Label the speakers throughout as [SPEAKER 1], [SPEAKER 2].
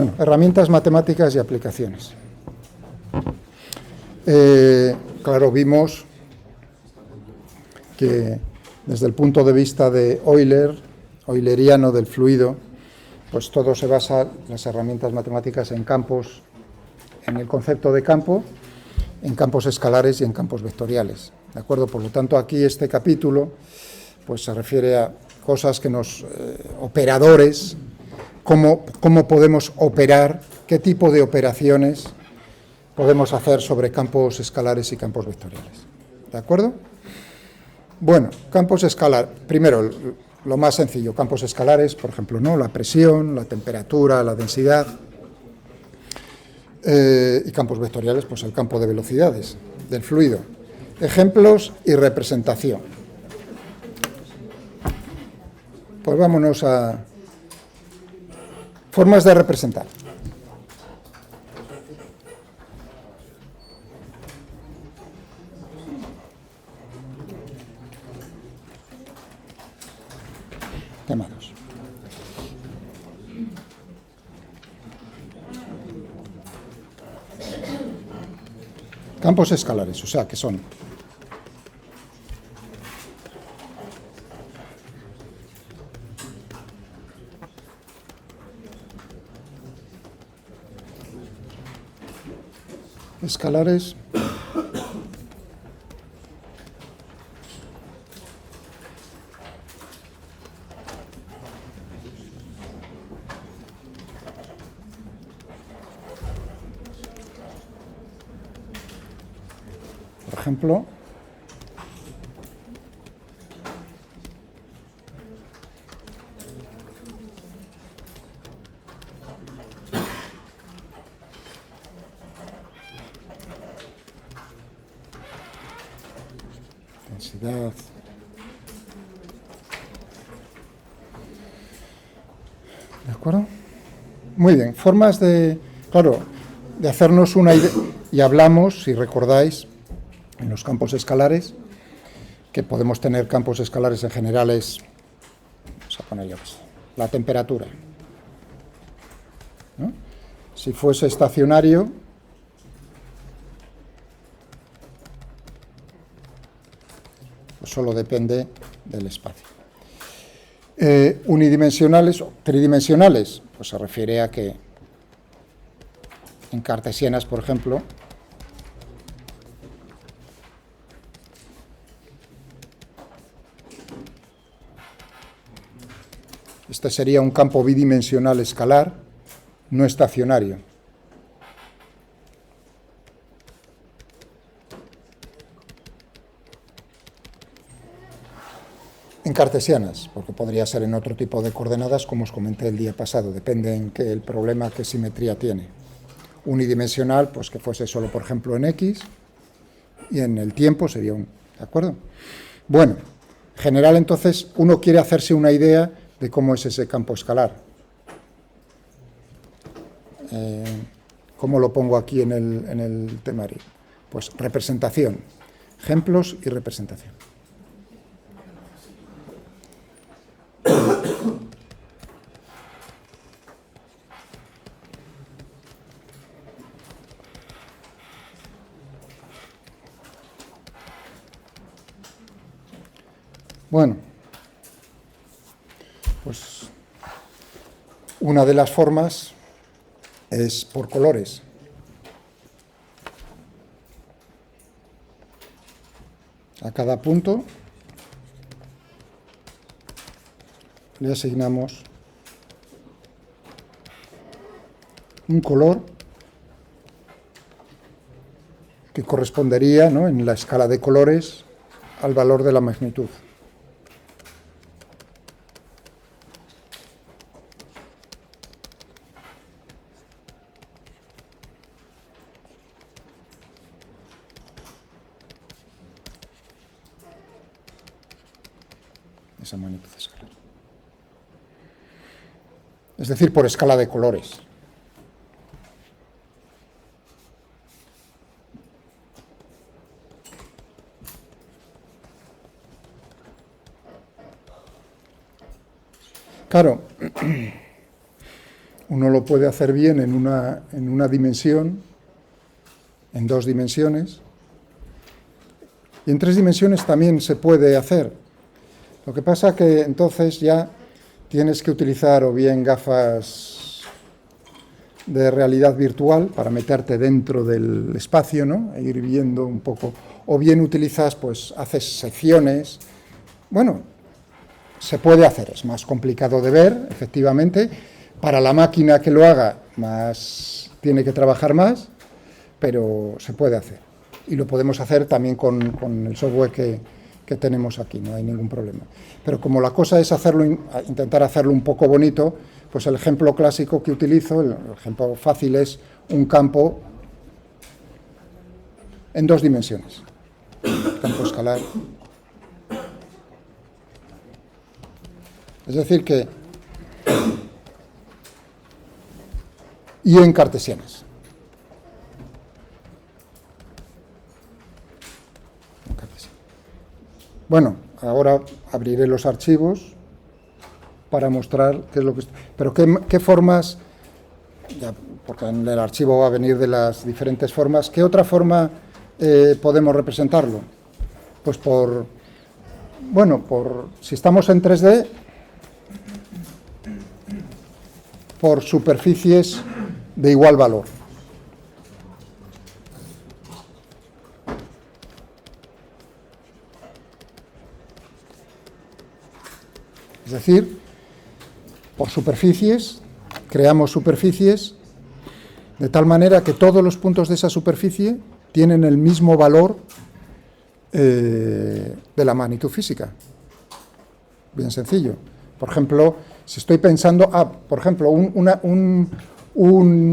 [SPEAKER 1] Bueno, herramientas matemáticas y aplicaciones. Claro, vimos que desde el punto de vista de euleriano del fluido, pues todo se basa, las herramientas matemáticas, en campos, en el concepto de campo, en campos escalares y en campos vectoriales. ¿De acuerdo? Por lo tanto, aquí este capítulo pues se refiere a cosas que operadores, cómo podemos operar, qué tipo de operaciones podemos hacer sobre campos escalares y campos vectoriales. ¿De acuerdo? Bueno, campos escalares. Primero, lo más sencillo, campos escalares, por ejemplo, ¿no? La presión, la temperatura, la densidad. Y campos vectoriales, pues el campo de velocidades del fluido. Ejemplos y representación. Pues vámonos a formas de representar. Tema 2. Campos escalares, o sea, que son escalares por ejemplo, densidad, ¿de acuerdo? Muy bien, formas de, claro, de hacernos una idea, y hablamos, si recordáis, en los campos escalares, que podemos tener campos escalares en generales, vamos a poner yo, la temperatura, ¿no? Si fuese estacionario, pues solo depende del espacio. Unidimensionales o tridimensionales, pues se refiere a que en cartesianas, por ejemplo, este sería un campo bidimensional escalar, no estacionario. En cartesianas, porque podría ser en otro tipo de coordenadas, como os comenté el día pasado, depende en qué el problema, qué simetría tiene. Unidimensional, pues que fuese solo, por ejemplo, en X, y en el tiempo sería un, ¿de acuerdo? Bueno, en general, entonces, uno quiere hacerse una idea de cómo es ese campo escalar. ¿Cómo lo pongo aquí en el temario? Pues representación, ejemplos y representación. Bueno, pues una de las formas es por colores. A cada punto le asignamos un color que correspondería, ¿no?, en la escala de colores al valor de la magnitud. Esa magnitud escalar. Es decir, por escala de colores. Claro, uno lo puede hacer bien en una dimensión, en 2 dimensiones, y en 3 dimensiones también se puede hacer. Lo que pasa que entonces ya tienes que utilizar o bien gafas de realidad virtual para meterte dentro del espacio, ¿no? E ir viendo un poco, o bien utilizas, pues haces secciones. Bueno, se puede hacer, es más complicado de ver, efectivamente. Para la máquina que lo haga, tiene que trabajar más, pero se puede hacer. Y lo podemos hacer también con el software que tenemos aquí, no hay ningún problema. Pero como la cosa es intentar hacerlo un poco bonito, pues el ejemplo clásico que utilizo, el ejemplo fácil, es un campo en 2 dimensiones. Campo escalar. Es decir que... y en cartesianas. Bueno, ahora abriré los archivos para mostrar qué es lo que... Pero qué formas, ya, porque en el archivo va a venir de las diferentes formas, ¿qué otra forma podemos representarlo? Pues si estamos en 3D, por superficies de igual valor. Es decir, por superficies, creamos superficies de tal manera que todos los puntos de esa superficie tienen el mismo valor de la magnitud física. Bien sencillo. Por ejemplo, si estoy pensando, por ejemplo,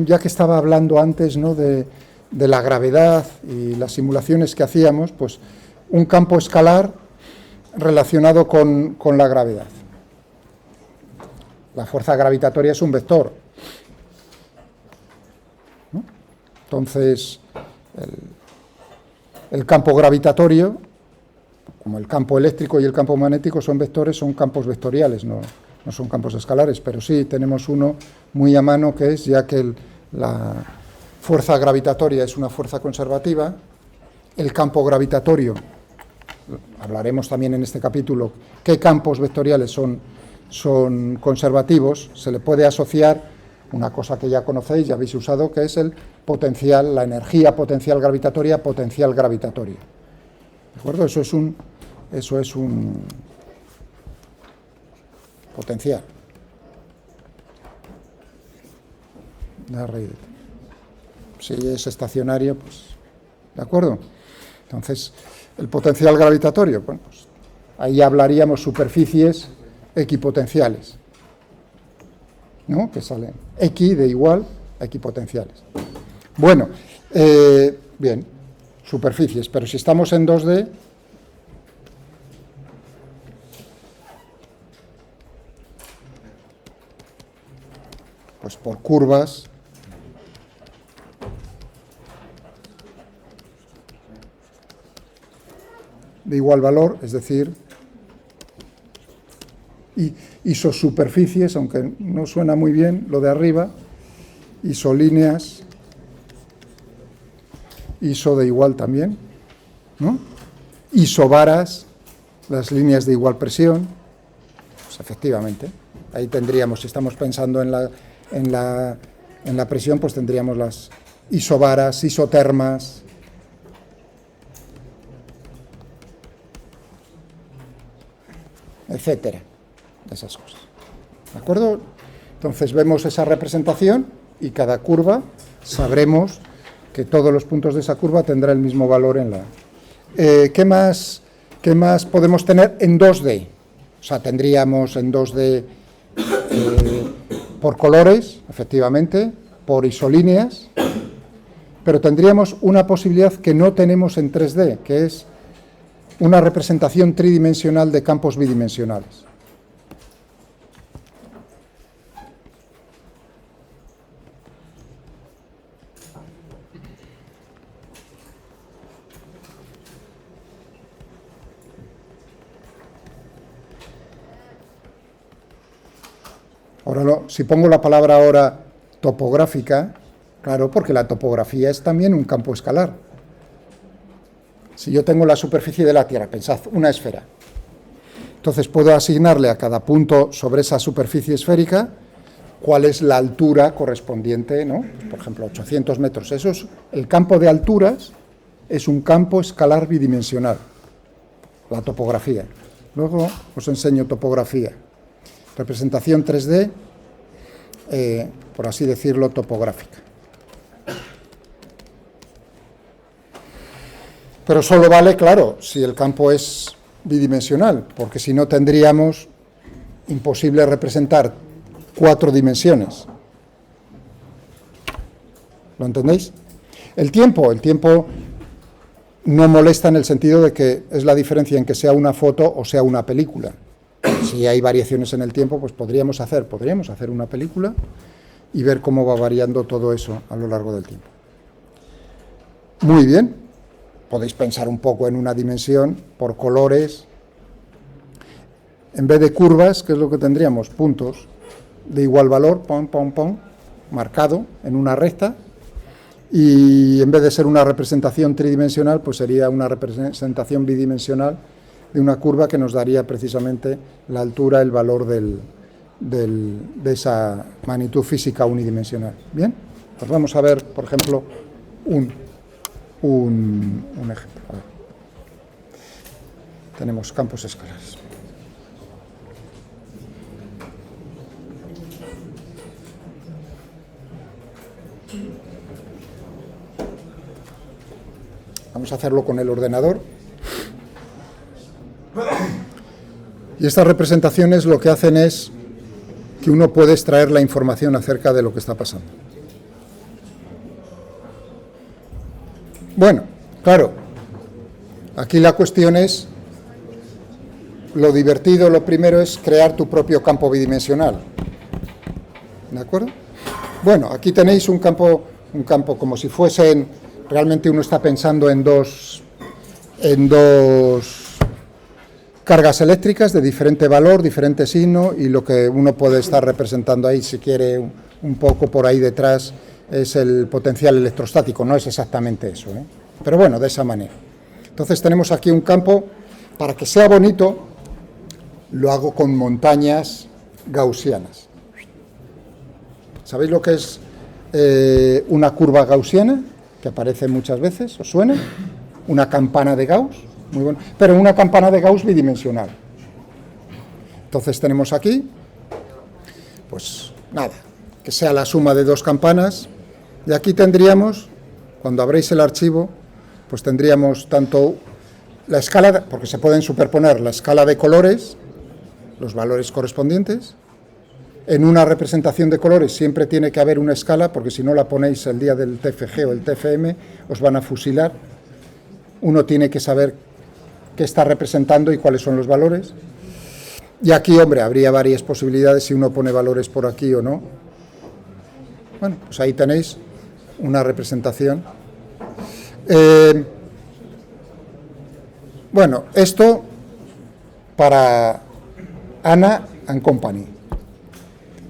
[SPEAKER 1] ya que estaba hablando antes, ¿no?, de la gravedad y las simulaciones que hacíamos, pues un campo escalar relacionado con la gravedad. La fuerza gravitatoria es un vector, ¿no? Entonces, el campo gravitatorio, como el campo eléctrico y el campo magnético son vectores, son campos vectoriales, no son campos escalares, pero sí tenemos uno muy a mano que es, ya que la fuerza gravitatoria es una fuerza conservativa, el campo gravitatorio, hablaremos también en este capítulo qué campos vectoriales son conservativos, se le puede asociar una cosa que ya conocéis, ya habéis usado, que es el potencial, la energía potencial gravitatoria, potencial gravitatorio. ¿De acuerdo? Eso es un potencial. Si es estacionario, pues, ¿de acuerdo? Entonces, el potencial gravitatorio, bueno, pues, ahí hablaríamos superficies equipotenciales, ¿no?, que salen X de igual a equipotenciales. Bueno, bien, superficies, pero si estamos en 2D, pues por curvas de igual valor, es decir, isosuperficies, aunque no suena muy bien lo de arriba, isolíneas, iso de igual también, ¿no? Isovaras, las líneas de igual presión, pues efectivamente, ahí tendríamos, si estamos pensando en la presión, pues tendríamos las isovaras, isotermas, etcétera, esas cosas. ¿De acuerdo? Entonces vemos esa representación y cada curva sabremos que todos los puntos de esa curva tendrá el mismo valor en la... ¿Qué más podemos tener en 2D? O sea, tendríamos en 2D por colores, efectivamente, por isolíneas, pero tendríamos una posibilidad que no tenemos en 3D, que es una representación tridimensional de campos bidimensionales. Ahora, si pongo la palabra ahora topográfica, claro, porque la topografía es también un campo escalar. Si yo tengo la superficie de la Tierra, pensad, una esfera, entonces puedo asignarle a cada punto sobre esa superficie esférica cuál es la altura correspondiente, ¿no? Por ejemplo, 800 metros. Eso es, el campo de alturas es un campo escalar bidimensional, la topografía. Luego os enseño topografía, representación 3D, por así decirlo, topográfica. Pero solo vale, claro, si el campo es bidimensional, porque si no tendríamos imposible representar 4 dimensiones. ¿Lo entendéis? El tiempo no molesta en el sentido de que es la diferencia en que sea una foto o sea una película. Si hay variaciones en el tiempo, pues podríamos hacer una película y ver cómo va variando todo eso a lo largo del tiempo. Muy bien, podéis pensar un poco en una dimensión por colores. En vez de curvas, ¿qué es lo que tendríamos? Puntos de igual valor, pom, pom, pom, marcado en una recta. Y en vez de ser una representación tridimensional, pues sería una representación bidimensional de una curva que nos daría precisamente la altura, el valor de esa magnitud física unidimensional. Bien, pues vamos a ver, por ejemplo, un ejemplo. A ver. Tenemos campos escalares. Vamos a hacerlo con el ordenador. Y estas representaciones lo que hacen es que uno puede extraer la información acerca de lo que está pasando. Bueno, claro, aquí la cuestión es, lo divertido, lo primero es crear tu propio campo bidimensional. ¿De acuerdo? Bueno, aquí tenéis un campo como si fuesen, realmente uno está pensando en dos cargas eléctricas de diferente valor, diferente signo, y lo que uno puede estar representando ahí, si quiere, un poco por ahí detrás, es el potencial electrostático. No es exactamente eso, ¿eh? Pero bueno, de esa manera. Entonces tenemos aquí un campo, para que sea bonito, lo hago con montañas gaussianas. ¿Sabéis lo que es una curva gaussiana? Que aparece muchas veces, ¿os suena? Una campana de Gauss, muy bueno, pero una campana de Gauss bidimensional. Entonces tenemos aquí, pues nada, que sea la suma de dos campanas, y aquí tendríamos, cuando abréis el archivo, pues tendríamos tanto la escala, porque se pueden superponer la escala de colores, los valores correspondientes. En una representación de colores siempre tiene que haber una escala, porque si no la ponéis el día del TFG o el TFM, os van a fusilar. Uno tiene que saber qué está representando y cuáles son los valores. Y aquí, hombre, habría varias posibilidades si uno pone valores por aquí o no. Bueno, pues ahí tenéis una representación. Bueno, esto para Anna and Company.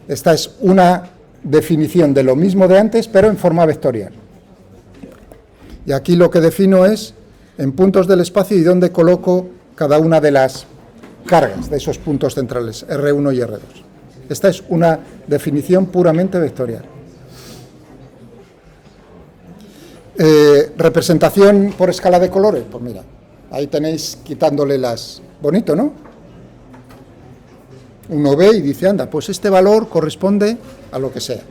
[SPEAKER 1] Esta es una definición de lo mismo de antes, pero en forma vectorial. Y aquí lo que defino es en puntos del espacio y dónde coloco cada una de las cargas de esos puntos centrales, R1 y R2. Esta es una definición puramente vectorial. Representación por escala de colores, pues mira, ahí tenéis quitándole las... Bonito, ¿no? Uno ve y dice, anda, pues este valor corresponde a lo que sea.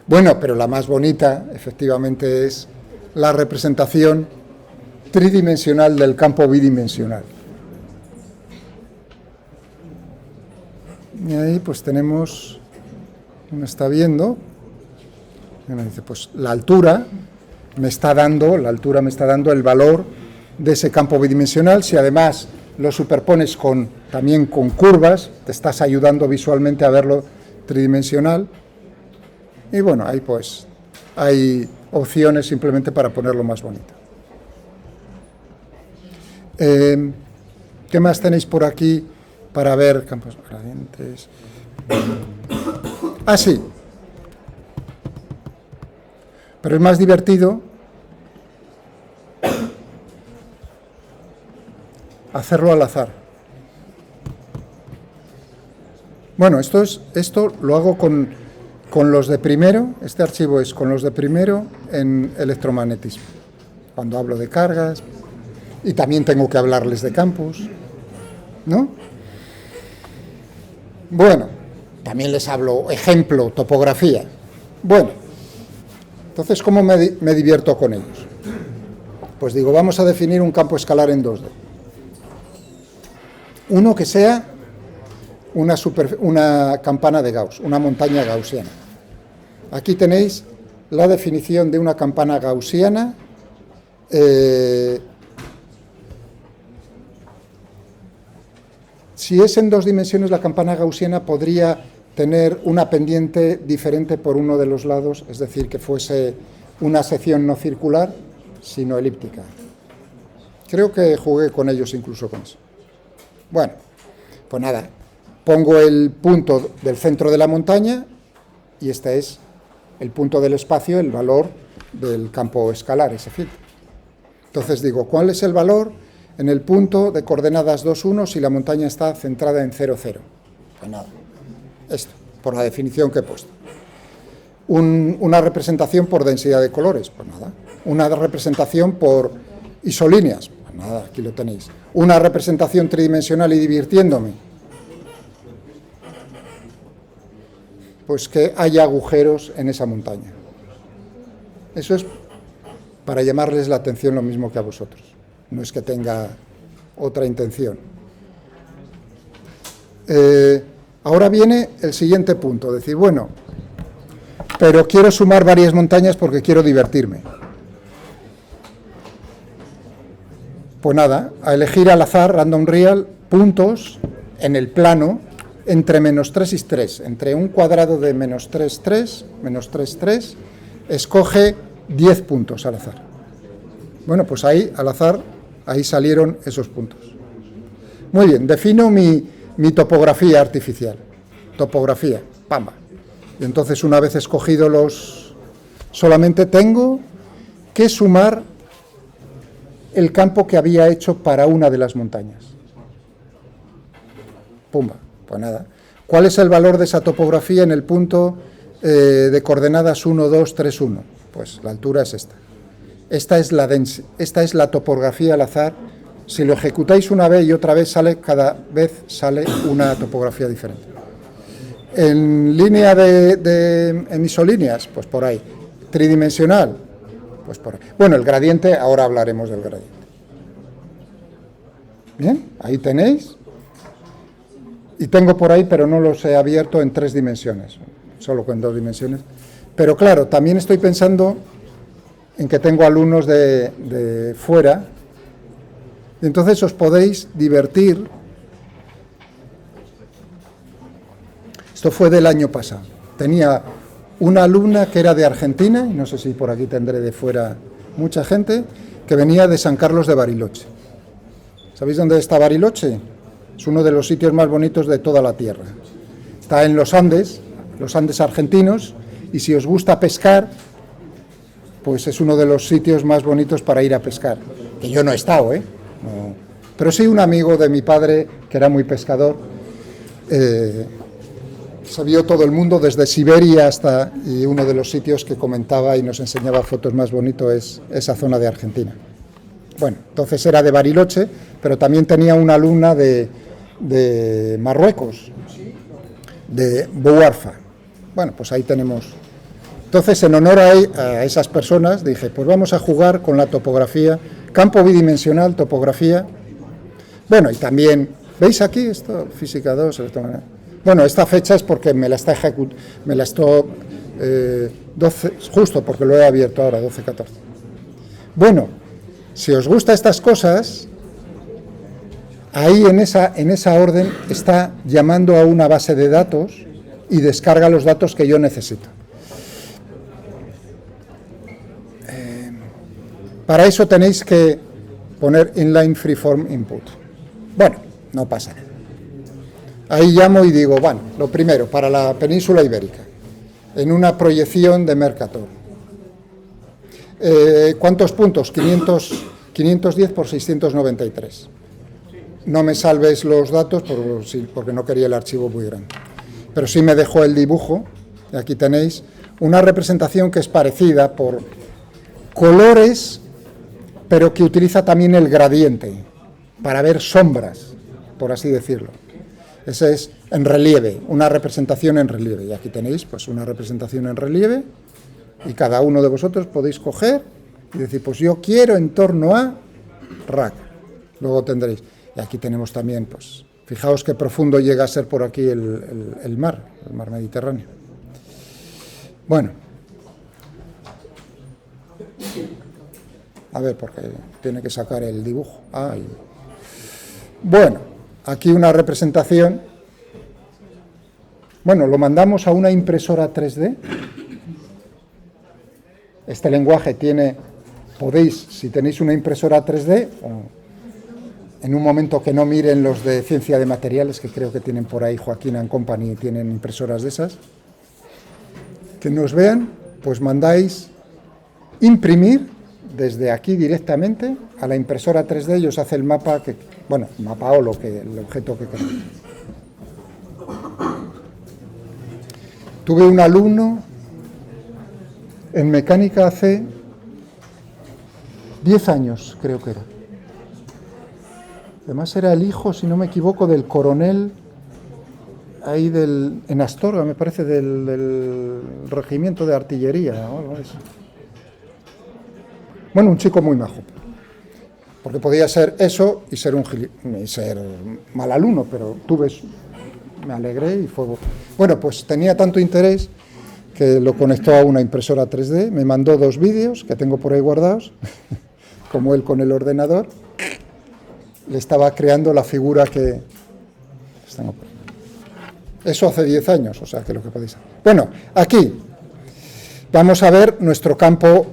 [SPEAKER 1] Bueno, pero la más bonita, efectivamente, es la representación tridimensional del campo bidimensional. Y ahí pues tenemos, uno está viendo, y uno dice, pues la altura me está dando el valor de ese campo bidimensional. Si además lo superpones también con curvas, te estás ayudando visualmente a verlo tridimensional. Y bueno, ahí pues hay opciones simplemente para ponerlo más bonito. ¿Qué más tenéis por aquí para ver campos gradientes? Ah, sí, Pero es más divertido hacerlo al azar. Bueno, esto lo hago con los de primero, este archivo es con los de primero en electromagnetismo, cuando hablo de cargas, y también tengo que hablarles de campos, ¿no? Bueno, también les hablo ejemplo, topografía. Bueno, entonces, ¿cómo me divierto con ellos? Pues digo, vamos a definir un campo escalar en 2D. Uno que sea una campana de Gauss, una montaña gaussiana. Aquí tenéis la definición de una campana gaussiana. Si es en 2 dimensiones, la campana gaussiana podría tener una pendiente diferente por uno de los lados, es decir, que fuese una sección no circular, sino elíptica. Creo que jugué con ellos incluso con eso. Bueno, pues nada, pongo el punto del centro de la montaña y este es el punto del espacio, el valor del campo escalar, ese filtro. Entonces digo, ¿cuál es el valor en el punto de coordenadas 2, 1 si la montaña está centrada en 0, 0? Pues nada, esto, por la definición que he puesto. Una representación por densidad de colores, pues nada. Una representación por isolíneas, pues nada, aquí lo tenéis. Una representación tridimensional y divirtiéndome, pues que haya agujeros en esa montaña. Eso es para llamarles la atención lo mismo que a vosotros. No es que tenga otra intención. Ahora viene el siguiente punto, decir, bueno, pero quiero sumar varias montañas porque quiero divertirme. Pues nada, a elegir al azar, random real, puntos en el plano entre -3 y 3, entre un cuadrado de -3, 3, -3, 3, escoge 10 puntos al azar. Bueno, pues ahí, al azar, ahí salieron esos puntos. Muy bien, defino mi topografía artificial. Topografía, pamba. Y entonces, una vez escogido solamente tengo que sumar el campo que había hecho para una de las montañas. Pumba, pues nada. ¿Cuál es el valor de esa topografía en el punto de coordenadas 1, 2, 3, 1? Pues la altura es esta. Esta es la topografía al azar. Si lo ejecutáis una vez y otra vez cada vez sale una topografía diferente. En línea en isolíneas, pues por ahí. Tridimensional, pues por ahí. Bueno, el gradiente, ahora hablaremos del gradiente. Bien, ahí tenéis. Y tengo por ahí, pero no los he abierto en 3 dimensiones, solo con 2 dimensiones. Pero claro, también estoy pensando en que tengo alumnos de fuera, y entonces os podéis divertir. Esto fue del año pasado. Tenía una alumna que era de Argentina, y no sé si por aquí tendré de fuera mucha gente, que venía de San Carlos de Bariloche. ¿Sabéis dónde está Bariloche? Es uno de los sitios más bonitos de toda la Tierra. Está en los Andes argentinos, y si os gusta pescar, pues es uno de los sitios más bonitos para ir a pescar. Que yo no he estado, No. Pero sí un amigo de mi padre, que era muy pescador, se vio todo el mundo, desde Siberia hasta, y uno de los sitios que comentaba y nos enseñaba fotos más bonitos es esa zona de Argentina. Bueno, entonces era de Bariloche, pero también tenía una alumna de Marruecos, de Bouarfa. Bueno, pues ahí tenemos. Entonces, en honor a esas personas, dije, pues vamos a jugar con la topografía, campo bidimensional, topografía. Bueno, y también, ¿veis aquí esto? Física 2, bueno, esta fecha es porque me la estoy, 12, justo porque lo he abierto ahora, 12, 14. Bueno, si os gustan estas cosas, ahí en esa orden está llamando a una base de datos y descarga los datos que yo necesito. Para eso tenéis que poner inline freeform input. Bueno, no pasa nada. Ahí llamo y digo, bueno, lo primero, para la península ibérica, en una proyección de Mercator. ¿Cuántos puntos? 510 por 693. No me salves los datos porque no quería el archivo muy grande. Pero sí me dejó el dibujo, y aquí tenéis una representación que es parecida por colores, pero que utiliza también el gradiente para ver sombras, por así decirlo. Ese es en relieve, una representación en relieve. Y aquí tenéis pues una representación en relieve, y cada uno de vosotros podéis coger y decir, pues yo quiero en torno a Rac. Luego tendréis. Y aquí tenemos también, pues, fijaos qué profundo llega a ser por aquí el mar Mediterráneo. Bueno. A ver, porque tiene que sacar el dibujo. Bueno, aquí una representación. Bueno, lo mandamos a una impresora 3D. Este lenguaje podéis, si tenéis una impresora 3D, en un momento que no miren los de ciencia de materiales, que creo que tienen por ahí Joaquín & Company, tienen impresoras de esas, que nos vean, pues mandáis imprimir desde aquí directamente a la impresora 3D y os hace el mapa, el mapa o el objeto que queráis. Tuve un alumno en mecánica hace 10 años, creo que era. Además era el hijo, si no me equivoco, del coronel ahí en Astorga, me parece, del regimiento de artillería o algo de eso. Bueno, un chico muy majo, porque podía ser eso y ser ser mal alumno, pero me alegré y fue... Bueno, pues tenía tanto interés que lo conectó a una impresora 3D, me mandó 2 vídeos que tengo por ahí guardados, como él con el ordenador, le estaba creando la figura que... Eso hace 10 años, o sea que lo que podéis hacer. Bueno, aquí vamos a ver nuestro campo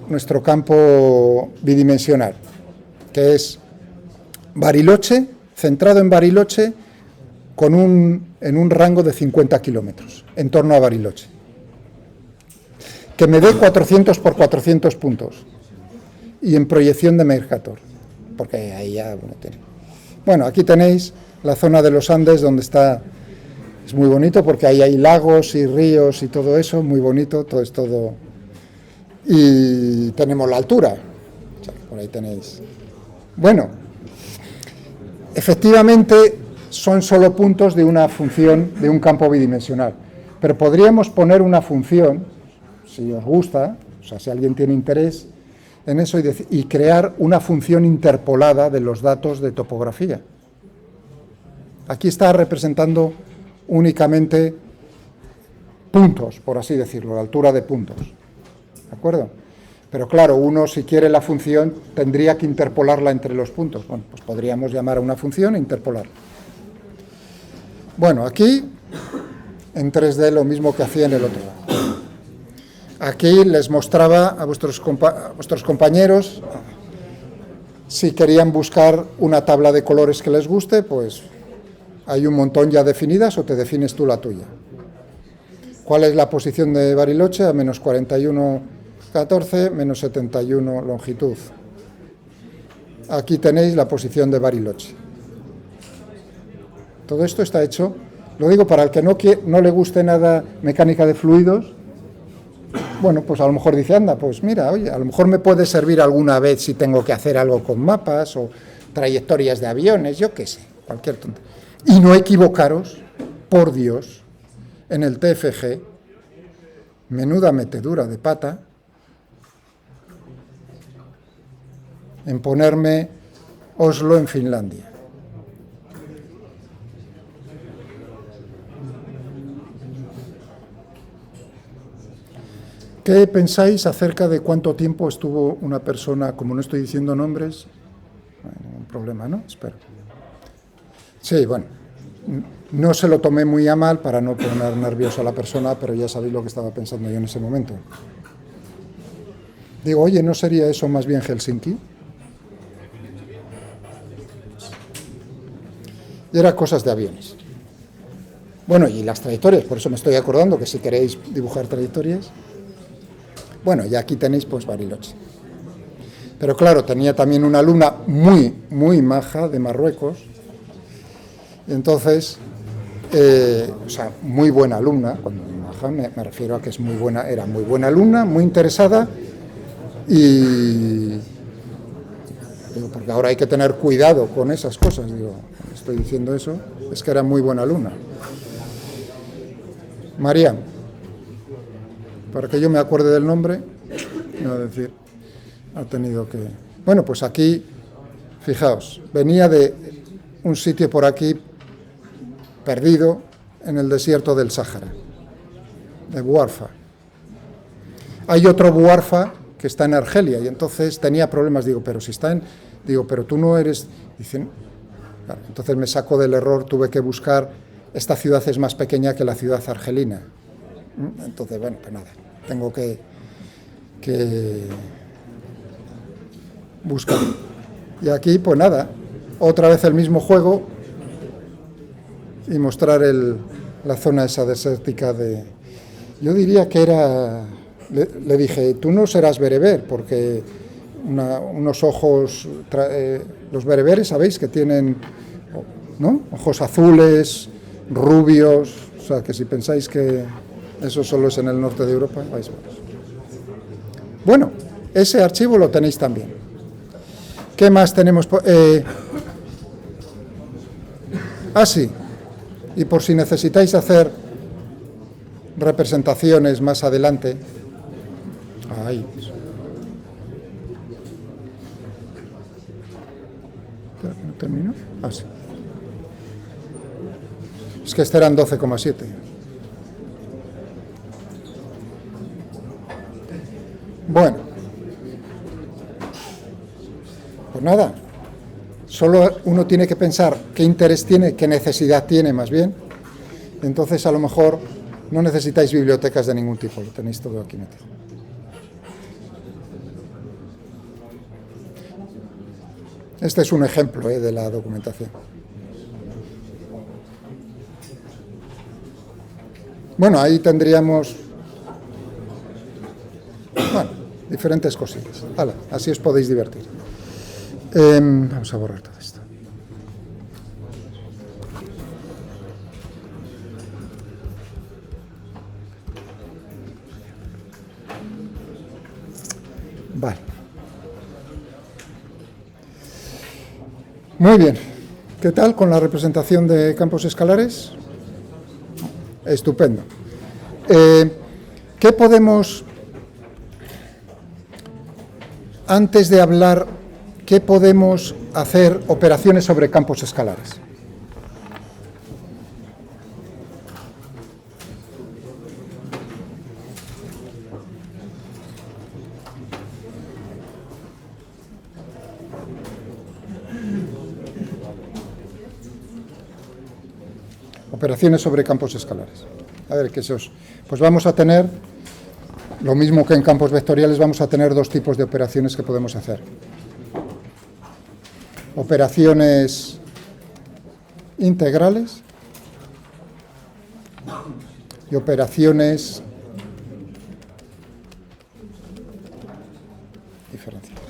[SPEAKER 1] bidimensional, que es Bariloche, centrado en Bariloche, en un rango de 50 kilómetros, en torno a Bariloche, que me dé 400 por 400 puntos, y en proyección de Mercator, porque ahí ya... Bueno, aquí tenéis la zona de los Andes donde está, es muy bonito porque ahí hay lagos y ríos y todo eso, muy bonito, todo es todo. Y tenemos la altura, o sea, por ahí tenéis. Bueno, efectivamente son solo puntos de una función de un campo bidimensional, pero podríamos poner una función, si os gusta, o sea, si alguien tiene interés en eso, y crear una función interpolada de los datos de topografía. Aquí está representando únicamente puntos, por así decirlo, la altura de puntos. ¿De acuerdo? Pero claro, uno si quiere la función tendría que interpolarla entre los puntos. Bueno, pues podríamos llamar a una función e interpolarla. Bueno, aquí en 3D lo mismo que hacía en el otro lado. Aquí les mostraba a vuestros compañeros, si querían buscar una tabla de colores que les guste, pues hay un montón ya definidas o te defines tú la tuya. ¿Cuál es la posición de Bariloche? A menos 41,14, menos 71 longitud. Aquí tenéis la posición de Bariloche. Todo esto está hecho, lo digo para el que no le guste nada mecánica de fluidos. Bueno, pues a lo mejor dice, anda, pues mira, oye, a lo mejor me puede servir alguna vez si tengo que hacer algo con mapas o trayectorias de aviones, yo qué sé, cualquier tontería. Y no equivocaros, por Dios, en el TFG, menuda metedura de pata, en ponerme Oslo en Finlandia. ¿Qué pensáis acerca de cuánto tiempo estuvo una persona, como no estoy diciendo nombres? No hay ningún problema, ¿no? Espero. Sí, bueno, no se lo tomé muy a mal para no poner nervioso a la persona, pero ya sabéis lo que estaba pensando yo en ese momento. Digo, oye, ¿no sería eso más bien Helsinki? Y era cosas de aviones. Bueno, y las trayectorias, por eso me estoy acordando que si queréis dibujar trayectorias. Bueno, y aquí tenéis pues Bariloche. Pero claro, tenía también una alumna muy, muy maja de Marruecos. Entonces, o sea, muy buena alumna, cuando maja me refiero a que es muy buena, era muy buena alumna, muy interesada y digo, porque ahora hay que tener cuidado con esas cosas, digo, estoy diciendo eso, es que era muy buena alumna. María, para que yo me acuerde del nombre, no decir, ha tenido que... Bueno, pues aquí, fijaos, venía de un sitio por aquí perdido en el desierto del Sáhara, de Buarfa. Hay otro Buarfa que está en Argelia y entonces tenía problemas, digo, pero si está en... Digo, pero tú no eres... Dicen, claro, entonces me saco del error, tuve que buscar, esta ciudad es más pequeña que la ciudad argelina. Entonces, bueno, pues nada, tengo que buscar. Y aquí, pues nada, otra vez el mismo juego y mostrar la zona esa desértica de... Yo diría que era... Le dije, tú no serás bereber, porque unos ojos... los bereberes, ¿sabéis? Que tienen, ¿no?, ojos azules, rubios, o sea, que si pensáis que eso solo es en el norte de Europa, vais mal. Bueno, ese archivo lo tenéis también. ¿Qué más tenemos? Sí, y por si necesitáis hacer representaciones más adelante. Ahí. ¿No termino? Sí. Es que este eran 12,7. Bueno. Pues nada. Solo uno tiene que pensar qué interés tiene, qué necesidad tiene más bien. Entonces a lo mejor no necesitáis bibliotecas de ningún tipo, lo tenéis todo aquí metido. Este es un ejemplo de la documentación. Bueno, ahí tendríamos, bueno, diferentes cosillas. Hala, así os podéis divertir. Vamos a borrar todo esto. Vale. Muy bien. ¿Qué tal con la representación de campos escalares? Estupendo. ¿Qué podemos, antes de hablar, qué podemos hacer operaciones sobre campos escalares? Operaciones sobre campos escalares. A ver, ¿qué es eso? Pues vamos a tener, lo mismo que en campos vectoriales, vamos a tener dos tipos de operaciones que podemos hacer. Operaciones integrales y operaciones diferenciales.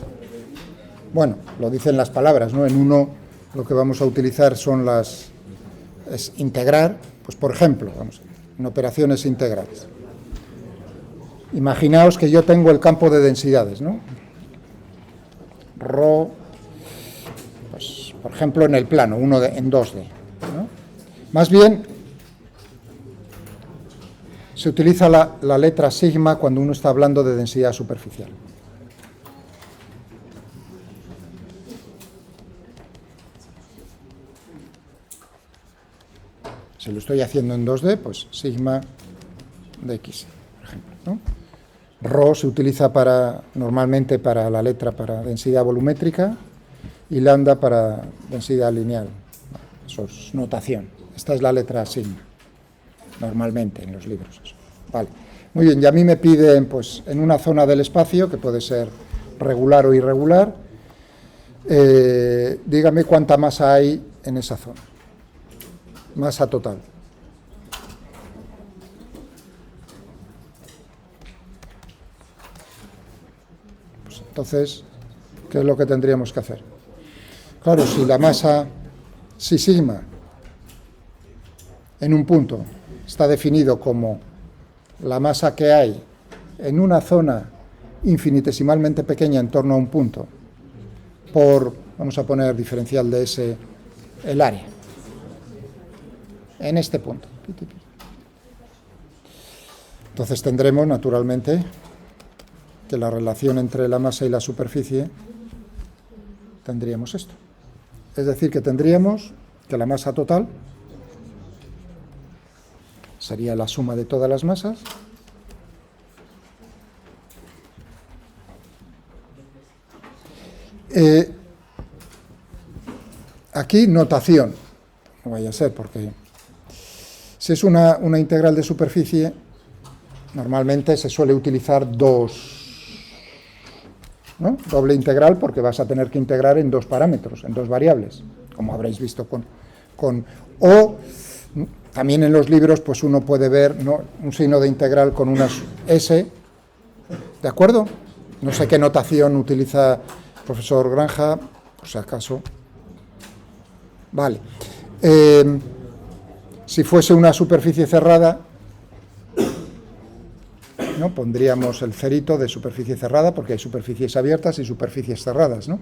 [SPEAKER 1] Bueno, lo dicen las palabras, ¿no? En uno lo que vamos a utilizar son es integrar, pues por ejemplo, vamos a ver, en operaciones integrales. Imaginaos que yo tengo el campo de densidades, ¿no? Rho, pues por ejemplo en el plano, en 2D, ¿no? Más bien se utiliza la letra sigma cuando uno está hablando de densidad superficial. Si lo estoy haciendo en 2D, pues sigma de x, por ejemplo, ¿no? Rho se utiliza normalmente para la letra para densidad volumétrica y lambda para densidad lineal. Eso es notación. Esta es la letra sigma, normalmente en los libros. Eso. Vale. Muy bien, y a mí me piden, pues, en una zona del espacio, que puede ser regular o irregular, dígame cuánta masa hay en esa zona. Masa total. Pues entonces, ¿Qué es lo que tendríamos que hacer? Claro, si sigma en un punto está definido como la masa que hay en una zona infinitesimalmente pequeña en torno a un punto, por, vamos a poner diferencial de S, el área, en este punto. Entonces tendremos, naturalmente, que la relación entre la masa y la superficie, tendríamos esto. Es decir, que tendríamos que la masa total sería la suma de todas las masas aquí notación, no vaya a ser, porque si es una integral de superficie, normalmente se suele utilizar ¿no? Doble integral, porque vas a tener que integrar en dos parámetros, en dos variables, como habréis visto o también en los libros pues uno puede ver, ¿no?, un signo de integral con una S, ¿de acuerdo? No sé qué notación utiliza el profesor Granja, por si acaso. Vale. Si fuese una superficie cerrada, ¿no?, pondríamos el cerito de superficie cerrada, porque hay superficies abiertas y superficies cerradas, ¿no?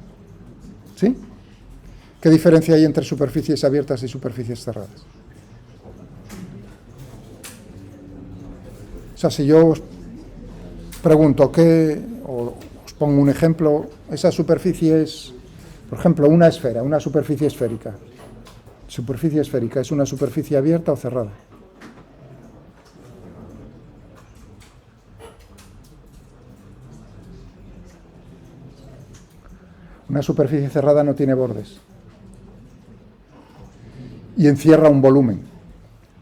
[SPEAKER 1] ¿Sí? ¿Qué diferencia hay entre superficies abiertas y superficies cerradas? O sea, si yo os pregunto o os pongo un ejemplo, esa superficie es, por ejemplo, una esfera, una superficie esférica. Superficie esférica, ¿es una superficie abierta o cerrada? Una superficie cerrada no tiene bordes y encierra un volumen.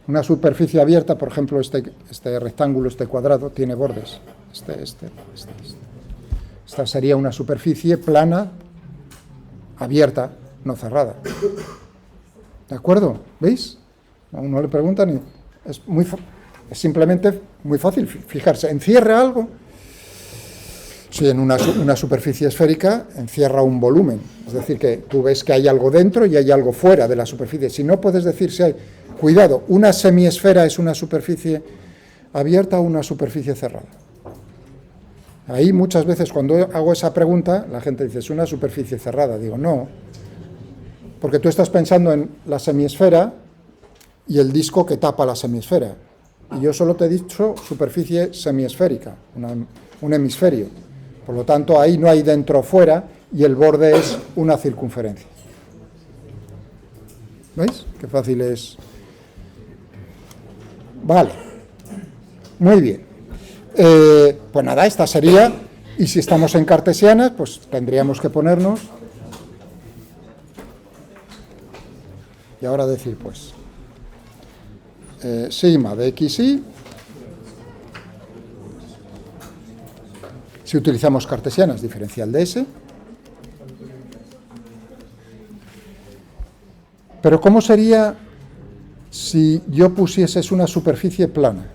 [SPEAKER 1] Una superficie abierta, por ejemplo, este rectángulo, este cuadrado, tiene bordes. Esta sería una superficie plana, abierta, no cerrada. ¿De acuerdo? ¿Veis? A uno le preguntan y es simplemente muy fácil fijarse. ¿Encierra algo? Sí, en una superficie esférica encierra un volumen. Es decir, que tú ves que hay algo dentro y hay algo fuera de la superficie. Si no, puedes decir si hay... Cuidado, ¿una semiesfera es una superficie abierta o una superficie cerrada? Ahí muchas veces cuando hago esa pregunta, la gente dice, es una superficie cerrada. Digo, no, porque tú estás pensando en la semiesfera y el disco que tapa la semiesfera. Y yo solo te he dicho superficie semiesférica, un hemisferio. Por lo tanto, ahí no hay dentro o fuera y el borde es una circunferencia. ¿Veis? Qué fácil es. Vale. Muy bien. Pues nada, esta sería, y si estamos en cartesianas, pues tendríamos que ponernos, y ahora decir, pues, sigma de xy, si utilizamos cartesianas, diferencial de S, pero ¿cómo sería si yo pusieses una superficie plana?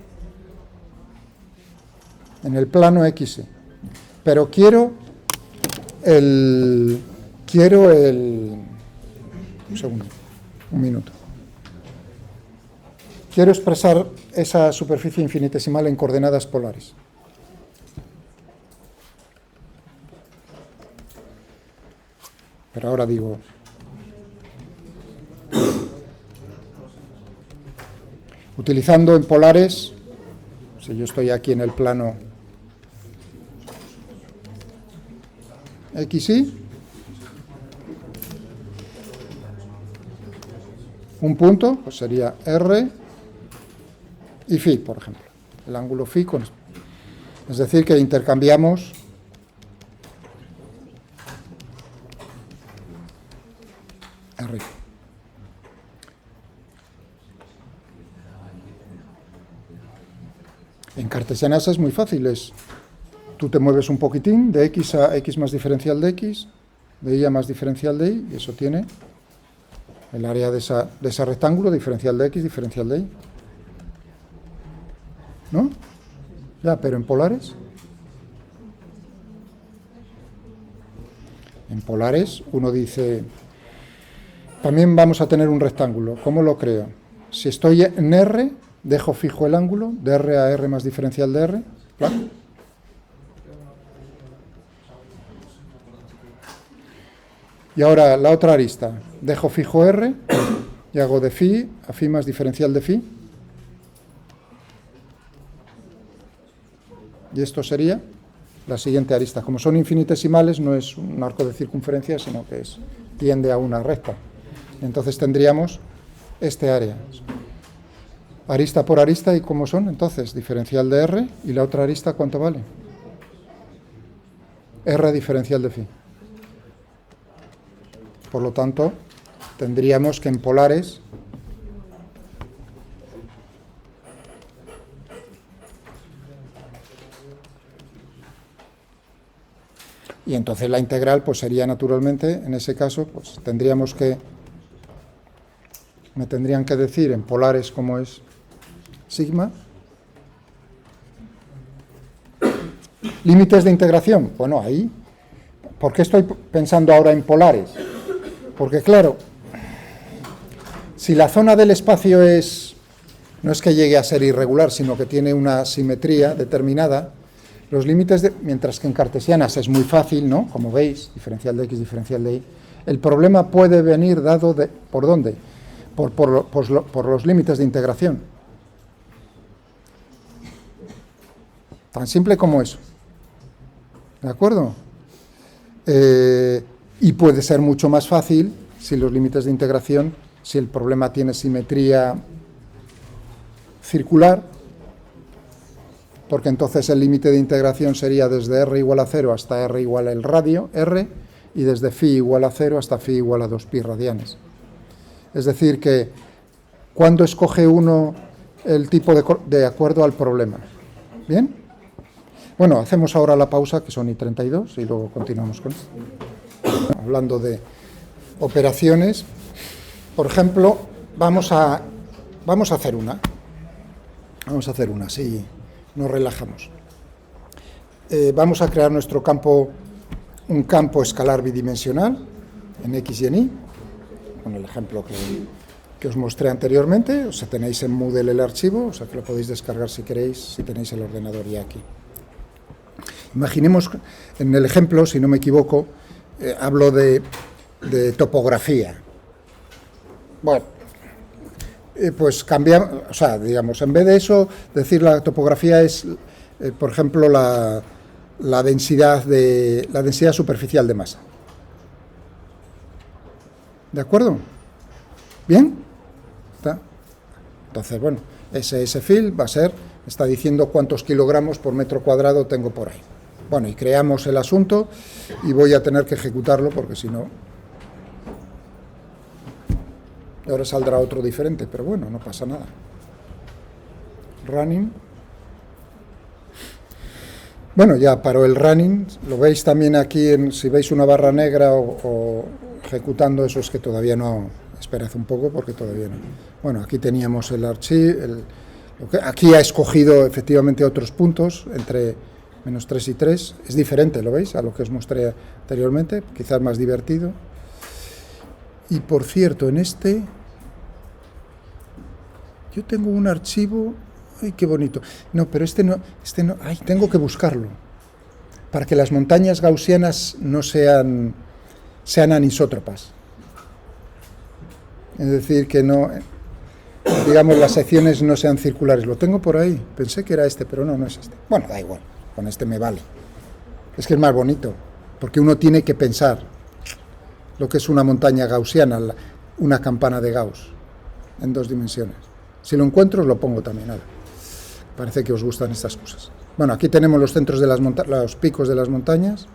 [SPEAKER 1] En el plano XY. Pero quiero un segundo, un minuto. Quiero expresar esa superficie infinitesimal en coordenadas polares. Pero ahora digo, utilizando en polares, si yo estoy aquí en el plano XY, un punto, pues sería R y φ, por ejemplo, el ángulo φ con... Es decir, que intercambiamos R. En cartesianas es muy fácil, tú te mueves un poquitín de x a x más diferencial de x, de y a más diferencial de y, y eso tiene el área de ese rectángulo, diferencial de x, diferencial de y. ¿No? Ya, pero en polares. En polares uno dice, también vamos a tener un rectángulo. ¿Cómo lo creo? Si estoy en R, dejo fijo el ángulo, de R a R más diferencial de R. ¿Claro? Y ahora la otra arista. Dejo fijo R y hago de phi a phi más diferencial de phi. Y esto sería la siguiente arista. Como son infinitesimales, no es un arco de circunferencia, sino que tiende a una recta. Entonces tendríamos este área. Arista por arista, ¿y cómo son? Entonces, diferencial de R, y la otra arista, ¿cuánto vale? R diferencial de phi. Por lo tanto, tendríamos que en polares y entonces la integral pues sería naturalmente, en ese caso, pues tendríamos que, me tendrían que decir en polares cómo es sigma. Límites de integración, bueno, ahí, ¿por qué estoy pensando ahora en polares? Porque claro, si la zona del espacio no es que llegue a ser irregular, sino que tiene una simetría determinada, los límites, mientras que en cartesianas es muy fácil, ¿no? Como veis, diferencial de x, diferencial de y, el problema puede venir dado ¿por dónde? Por los límites de integración. Tan simple como eso. ¿De acuerdo? Y puede ser mucho más fácil si los límites de integración, si el problema tiene simetría circular, porque entonces el límite de integración sería desde r igual a 0 hasta r igual al radio, r, y desde phi igual a 0 hasta phi igual a 2 pi radianes. Es decir, que ¿cuándo escoge uno el tipo de acuerdo al problema? ¿Bien? Bueno, hacemos ahora la pausa, que son y 32, y luego continuamos con esto. Hablando de operaciones, por ejemplo, vamos a hacer una. Vamos a hacer una, sí, nos relajamos. Vamos a crear nuestro campo, un campo escalar bidimensional, en X y en Y, con el ejemplo que os mostré anteriormente. O sea, tenéis en Moodle el archivo, o sea que lo podéis descargar si queréis, si tenéis el ordenador ya aquí. Imaginemos, en el ejemplo, si no me equivoco, hablo de topografía. Bueno, pues cambiamos, o sea, digamos, en vez de eso, decir la topografía es, por ejemplo, la densidad superficial de masa. ¿De acuerdo? ¿Bien? ¿Está? Entonces, bueno, ese field va a ser, está diciendo cuántos kilogramos por metro cuadrado tengo por ahí. Bueno, y creamos el asunto y voy a tener que ejecutarlo porque si no... Ahora saldrá otro diferente, pero bueno, no pasa nada. Running. Bueno, ya paró el running. Lo veis también aquí, si veis una barra negra o ejecutando, eso es que todavía no... Esperad un poco porque todavía no. Bueno, aquí teníamos el archivo. Aquí ha escogido efectivamente otros puntos entre menos 3 y 3. Es diferente, ¿lo veis? A lo que os mostré anteriormente. Quizás más divertido. Y por cierto, en este yo tengo un archivo, ay, qué bonito. No, pero este no, ay, tengo que buscarlo. Para que las montañas gaussianas no sean anisótropas. Es decir, que no, digamos, las secciones no sean circulares. Lo tengo por ahí. Pensé que era este, pero no es este. Bueno, da igual. Con este me vale. Es que es más bonito, porque uno tiene que pensar lo que es una montaña gaussiana, una campana de Gauss, en 2 dimensiones. Si lo encuentro, os lo pongo también. Ahora. Parece que os gustan estas cosas. Bueno, aquí tenemos los centros de los picos de las montañas,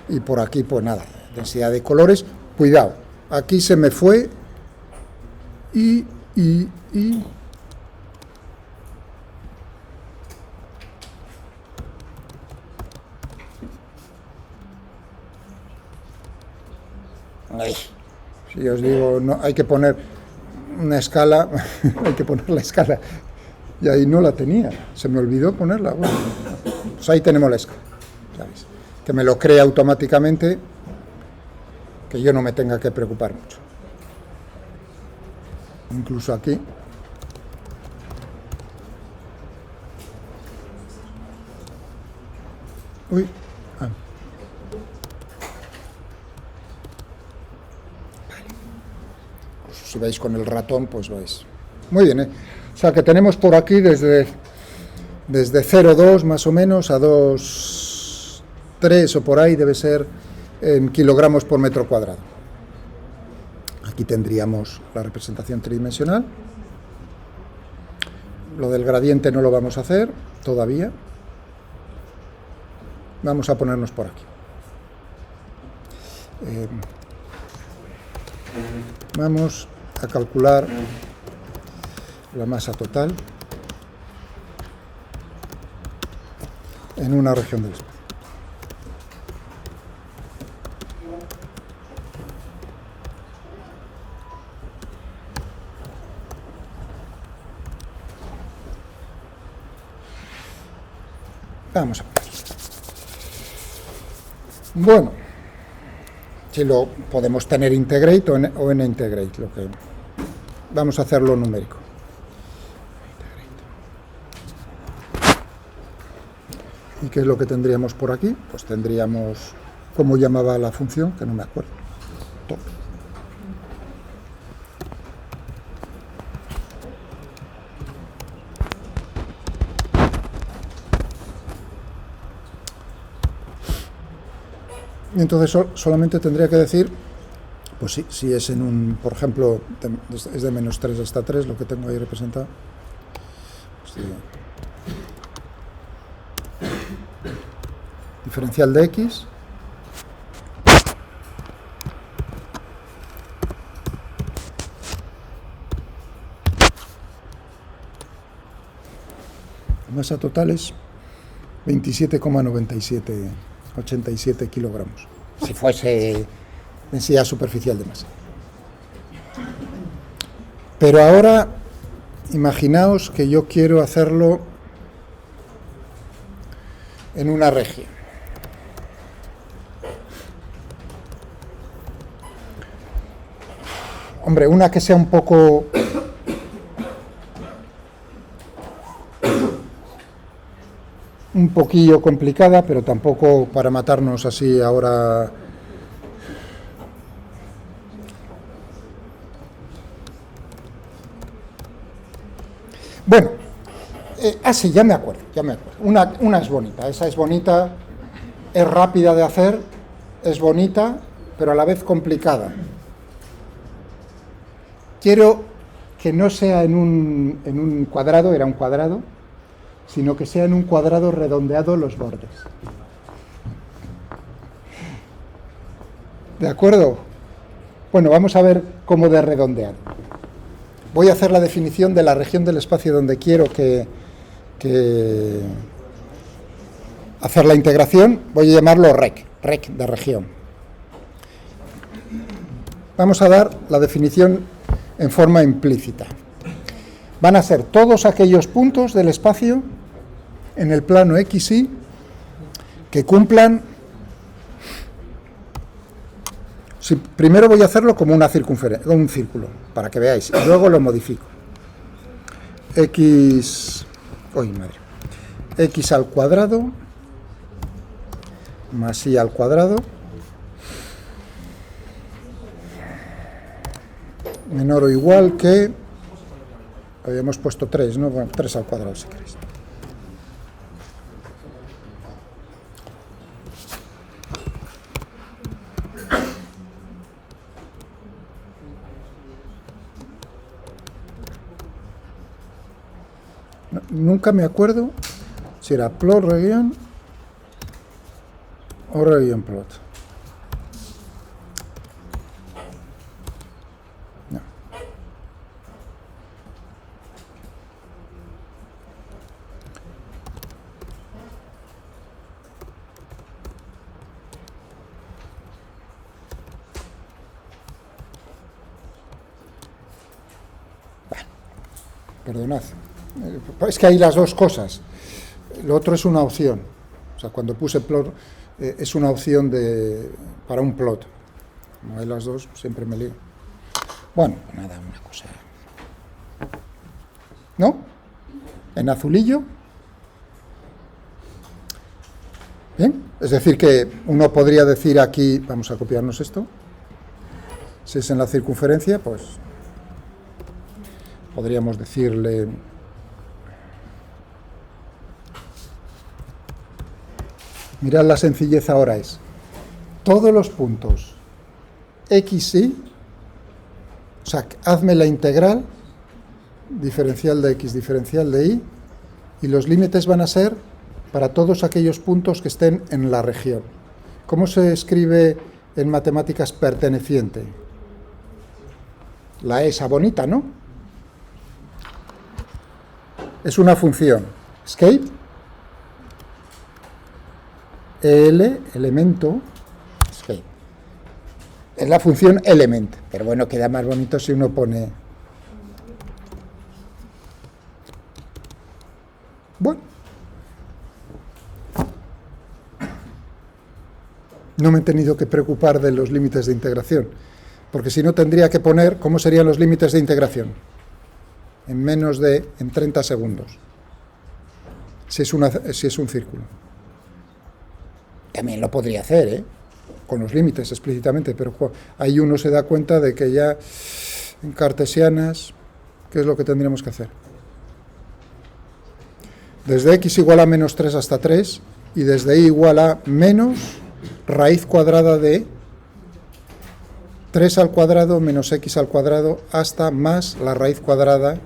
[SPEAKER 1] y por aquí, pues nada, densidad de colores. Cuidado, aquí se me fue y si os digo, no, hay que poner una escala, hay que poner la escala, y ahí no la tenía, se me olvidó ponerla. Bueno, pues ahí tenemos la escala, ¿sabéis? Que me lo crea automáticamente que yo no me tenga que preocupar mucho. Incluso aquí. Uy. Ah. Si veis con el ratón, pues vais. Muy bien, ¿eh? O sea que tenemos por aquí desde 0,2 más o menos a 2,3 o por ahí, debe ser en kilogramos por metro cuadrado. Aquí tendríamos la representación tridimensional. Lo del gradiente no lo vamos a hacer todavía. Vamos a ponernos por aquí. Vamos a calcular la masa total en una región del espacio. Vamos a ver. Bueno, si lo podemos tener integrate o en integrate, lo que vamos a hacerlo numérico. ¿Y qué es lo que tendríamos por aquí? Pues tendríamos, ¿cómo llamaba la función? Que no me acuerdo. Top. Y entonces solamente tendría que decir, pues sí, si es en un, por ejemplo, es de menos 3 hasta 3, lo que tengo ahí representado. Pues digo, diferencial de x la masa total es 27,9787 kilogramos, si fuese densidad superficial de masa. Pero ahora imaginaos que yo quiero hacerlo en una región. Hombre, una que sea un poco un poquillo complicada, pero tampoco para matarnos así ahora. Bueno, sí, ya me acuerdo. Una es bonita, esa es bonita, es rápida de hacer, es bonita, pero a la vez complicada. Quiero que no sea en un cuadrado, era un cuadrado, sino que sea en un cuadrado redondeado los bordes. ¿De acuerdo? Bueno, vamos a ver cómo de redondeado. Voy a hacer la definición de la región del espacio donde quiero que hacer la integración. Voy a llamarlo rec de región. Vamos a dar la definición en forma implícita. Van a ser todos aquellos puntos del espacio en el plano XY que cumplan. Primero voy a hacerlo como una circunferencia, un círculo, para que veáis, y luego lo modifico. X al cuadrado más Y al cuadrado menor o igual que, habíamos puesto 3, ¿no? Bueno, 3 al cuadrado si queréis. Nunca me acuerdo si era plot region o region plot. No. Bueno, perdonad. Es que hay las dos cosas. Lo otro es una opción. O sea, cuando puse plot, es una opción para un plot. Como hay las dos, siempre me lío. Bueno, nada, una cosa. ¿No? En azulillo. Bien, es decir que uno podría decir aquí, vamos a copiarnos esto, si es en la circunferencia, pues podríamos decirle, mirad la sencillez ahora es, todos los puntos x, y, o sea, hazme la integral, diferencial de x, diferencial de y, y los límites van a ser para todos aquellos puntos que estén en la región. ¿Cómo se escribe en matemáticas perteneciente? La esa bonita, ¿no? Es una función. Escape, elemento, escape. Es la función element, pero bueno, queda más bonito si uno pone... Bueno. No me he tenido que preocupar de los límites de integración, porque si no tendría que poner cómo serían los límites de integración en 30 segundos, si es un círculo. También lo podría hacer, con los límites explícitamente, pero ahí uno se da cuenta de que ya en cartesianas, ¿qué es lo que tendríamos que hacer? Desde x igual a menos 3 hasta 3, y desde y igual a menos raíz cuadrada de 3 al cuadrado menos x al cuadrado hasta más la raíz cuadrada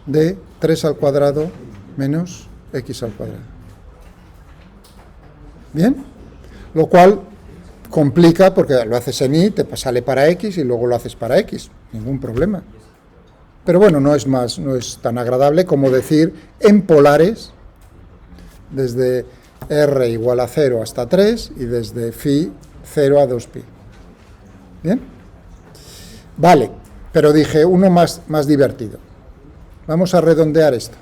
[SPEAKER 1] de 3 al cuadrado menos x al cuadrado. ¿Bien? Lo cual complica porque lo haces en y, te sale para x y luego lo haces para x. Ningún problema. Pero bueno, no es tan agradable como decir en polares desde r igual a 0 hasta 3 y desde phi 0 a 2pi. ¿Bien? Vale, pero dije uno más divertido. Vamos a redondear esto.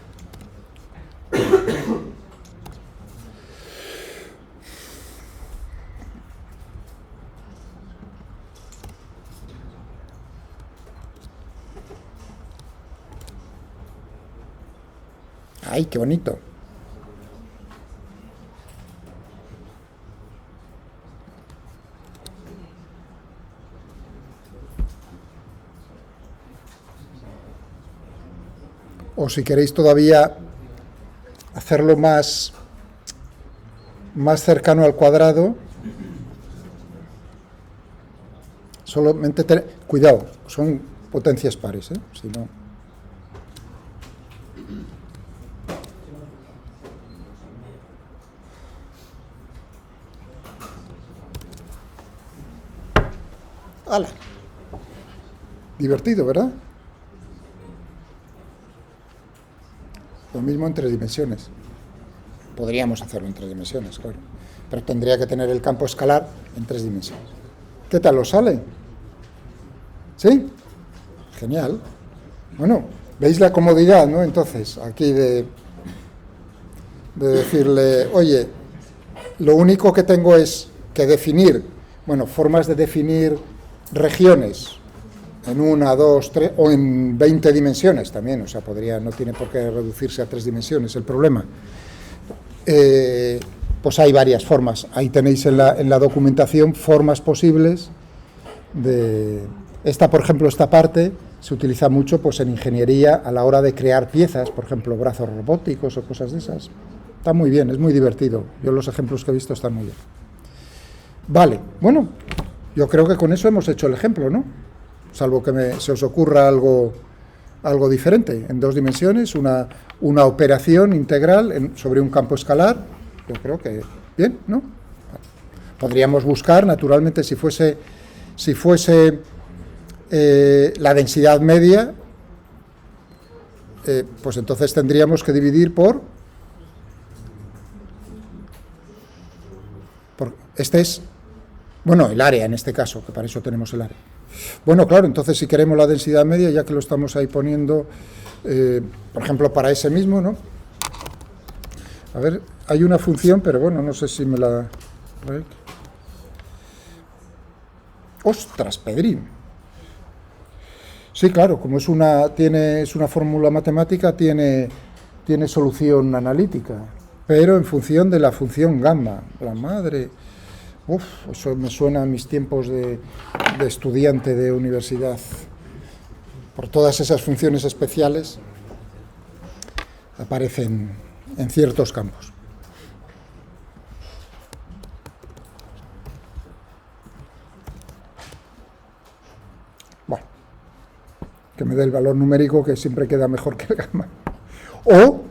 [SPEAKER 1] ¡Ay, qué bonito! O si queréis todavía hacerlo más cercano al cuadrado, solamente cuidado, son potencias pares, si no... ¡Hala! Divertido, ¿verdad? Lo mismo en 3 dimensiones. Podríamos hacerlo en 3 dimensiones, claro. Pero tendría que tener el campo escalar en 3 dimensiones. ¿Qué tal os sale? ¿Sí? Genial. Bueno, ¿veis la comodidad, no? Entonces, aquí de decirle, oye, lo único que tengo es que definir, bueno, formas de definir regiones en 1, 2, 3 o en 20 dimensiones también, o sea, no tiene por qué reducirse a 3 dimensiones el problema. Pues hay varias formas, ahí tenéis en la documentación formas posibles de... por ejemplo, esta parte se utiliza mucho pues en ingeniería a la hora de crear piezas, por ejemplo, brazos robóticos o cosas de esas. Está muy bien, es muy divertido. Yo los ejemplos que he visto están muy bien. Vale, bueno, yo creo que con eso hemos hecho el ejemplo, ¿no? Salvo que se os ocurra algo diferente, en 2 dimensiones, una operación integral sobre un campo escalar. Yo creo que bien, ¿no? Podríamos buscar, naturalmente, si fuese la densidad media, pues entonces tendríamos que dividir por este es, bueno, el área en este caso, que para eso tenemos el área. Bueno, claro, entonces si queremos la densidad media, ya que lo estamos ahí poniendo, por ejemplo, para ese mismo, ¿no? A ver, hay una función, pero bueno, no sé si me la... ¡Ostras, Pedrín! Sí, claro, como es una fórmula matemática, tiene solución analítica, pero en función de la función gamma. La madre... Uf, eso me suena a mis tiempos de estudiante de universidad. Por todas esas funciones especiales aparecen en ciertos campos. Bueno, que me dé el valor numérico, que siempre queda mejor que el gamma. O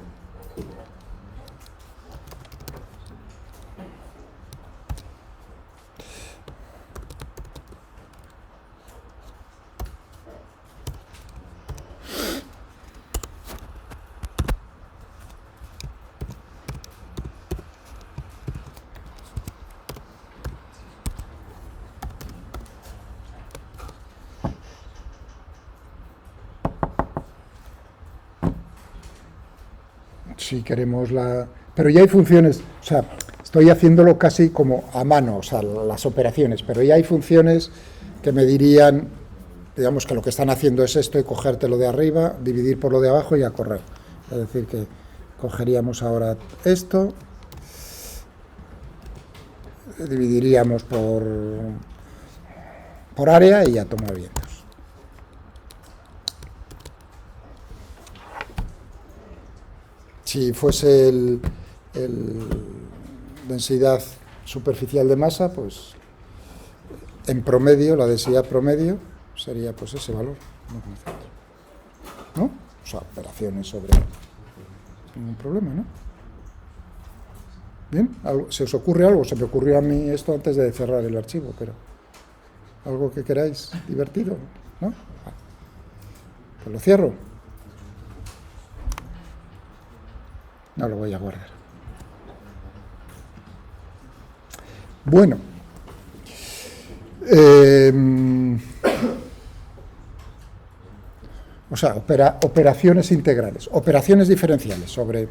[SPEAKER 1] si queremos pero ya hay funciones, o sea, estoy haciéndolo casi como a mano, o sea, las operaciones, pero ya hay funciones que me dirían, digamos que lo que están haciendo es esto y cogértelo de arriba, dividir por lo de abajo y a correr. Es decir, que cogeríamos ahora esto, dividiríamos por área y a tomar vientos. Si fuese el densidad superficial de masa, pues en promedio, la densidad promedio sería pues ese valor, ¿no? O sea, operaciones sobre ningún problema, ¿no? Bien, ¿se os ocurre algo? Se me ocurrió a mí esto antes de cerrar el archivo, pero algo que queráis divertido, ¿no? Pues lo cierro. No lo voy a guardar. Bueno. O sea, operaciones integrales, operaciones diferenciales sobre...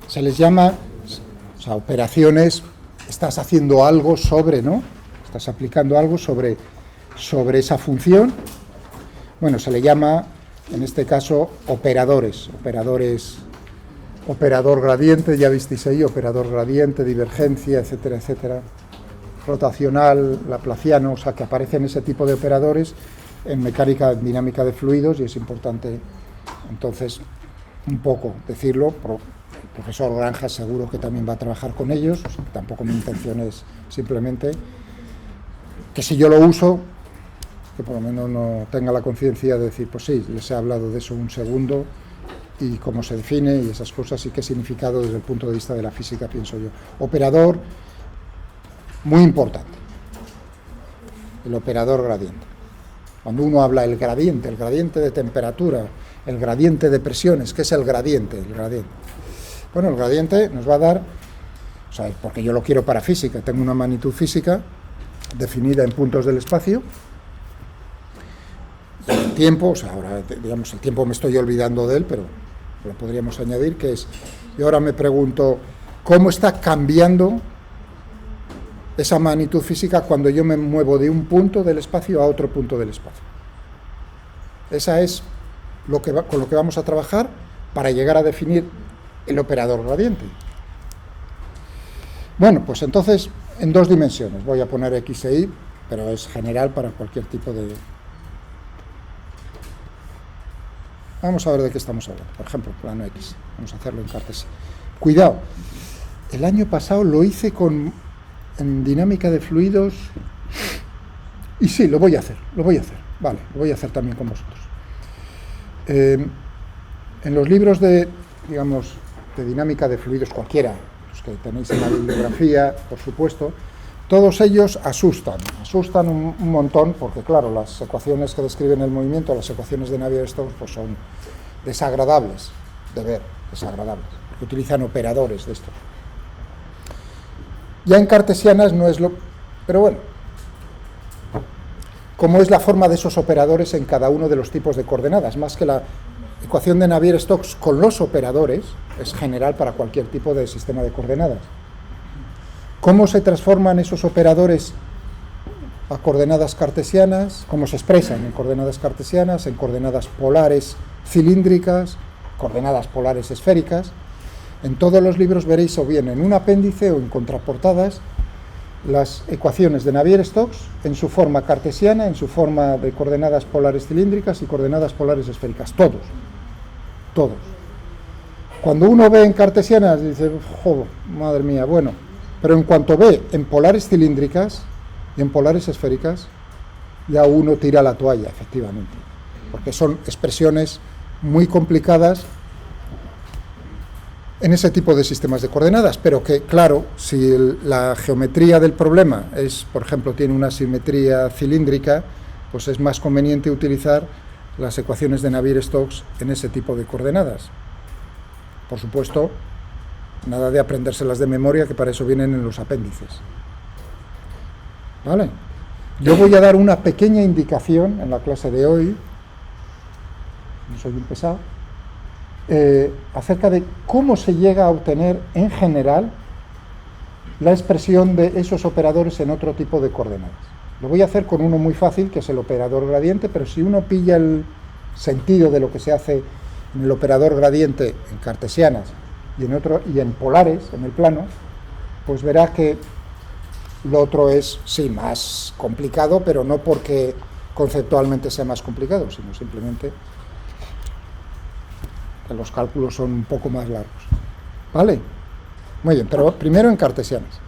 [SPEAKER 1] Se les llama, o sea, operaciones, estás haciendo algo sobre, ¿no? Estás aplicando algo sobre esa función. Bueno, se le llama, en este caso, operador gradiente, ya visteis ahí, operador gradiente, divergencia, etcétera, etcétera, rotacional, laplaciano, o sea, que aparecen ese tipo de operadores en mecánica dinámica de fluidos, y es importante, entonces, un poco decirlo. El profesor Granja seguro que también va a trabajar con ellos, tampoco mi intención es simplemente que si yo lo uso, que por lo menos no tenga la conciencia de decir, pues sí, les he hablado de eso un segundo, y cómo se define y esas cosas, y qué significado desde el punto de vista de la física, pienso yo. Operador, muy importante, el operador gradiente. Cuando uno habla el gradiente de temperatura, el gradiente de presiones, ¿qué es el gradiente? Bueno, el gradiente nos va a dar, o sea, porque yo lo quiero para física, tengo una magnitud física definida en puntos del espacio, y el tiempo, o sea, ahora, digamos, el tiempo me estoy olvidando de él, pero lo podríamos añadir, que es, yo ahora me pregunto, ¿cómo está cambiando esa magnitud física cuando yo me muevo de un punto del espacio a otro punto del espacio? Esa es con lo que vamos a trabajar para llegar a definir el operador gradiente. Bueno, pues entonces, en dos dimensiones, voy a poner X e Y, pero es general para cualquier tipo de... Vamos a ver de qué estamos hablando. Por ejemplo, plano X. Vamos a hacerlo en cartesio. Cuidado, el año pasado lo hice en dinámica de fluidos, y sí, lo voy a hacer. Vale, lo voy a hacer también con vosotros. En los libros de dinámica de fluidos, cualquiera, los que tenéis en la bibliografía, por supuesto, Todos ellos asustan un montón, porque claro, las ecuaciones que describen el movimiento, las ecuaciones de Navier-Stokes, pues son desagradables de ver, desagradables, porque utilizan operadores de esto. Ya en cartesianas no es lo... Pero bueno, ¿cómo es la forma de esos operadores en cada uno de los tipos de coordenadas? Más que la ecuación de Navier-Stokes con los operadores, es general para cualquier tipo de sistema de coordenadas. ¿Cómo se transforman esos operadores a coordenadas cartesianas? ¿Cómo se expresan en coordenadas cartesianas, en coordenadas polares cilíndricas, coordenadas polares esféricas? En todos los libros veréis o bien en un apéndice o en contraportadas las ecuaciones de Navier-Stokes en su forma cartesiana, en su forma de coordenadas polares cilíndricas y coordenadas polares esféricas. Todos. Cuando uno ve en cartesianas dice, joder, madre mía, bueno, pero en cuanto ve en polares cilíndricas y en polares esféricas, ya uno tira la toalla, efectivamente, porque son expresiones muy complicadas en ese tipo de sistemas de coordenadas, pero que, claro, si la geometría del problema es, por ejemplo, tiene una simetría cilíndrica, pues es más conveniente utilizar las ecuaciones de Navier-Stokes en ese tipo de coordenadas. Por supuesto, nada de aprendérselas de memoria, que para eso vienen en los apéndices. ¿Vale? Yo voy a dar una pequeña indicación en la clase de hoy, no soy un pesado, acerca de cómo se llega a obtener en general la expresión de esos operadores en otro tipo de coordenadas. Lo voy a hacer con uno muy fácil, que es el operador gradiente, pero si uno pilla el sentido de lo que se hace en el operador gradiente en cartesianas y en polares, en el plano, pues verá que lo otro es, sí, más complicado, pero no porque conceptualmente sea más complicado, sino simplemente que los cálculos son un poco más largos. ¿Vale? Muy bien, pero primero en cartesianas.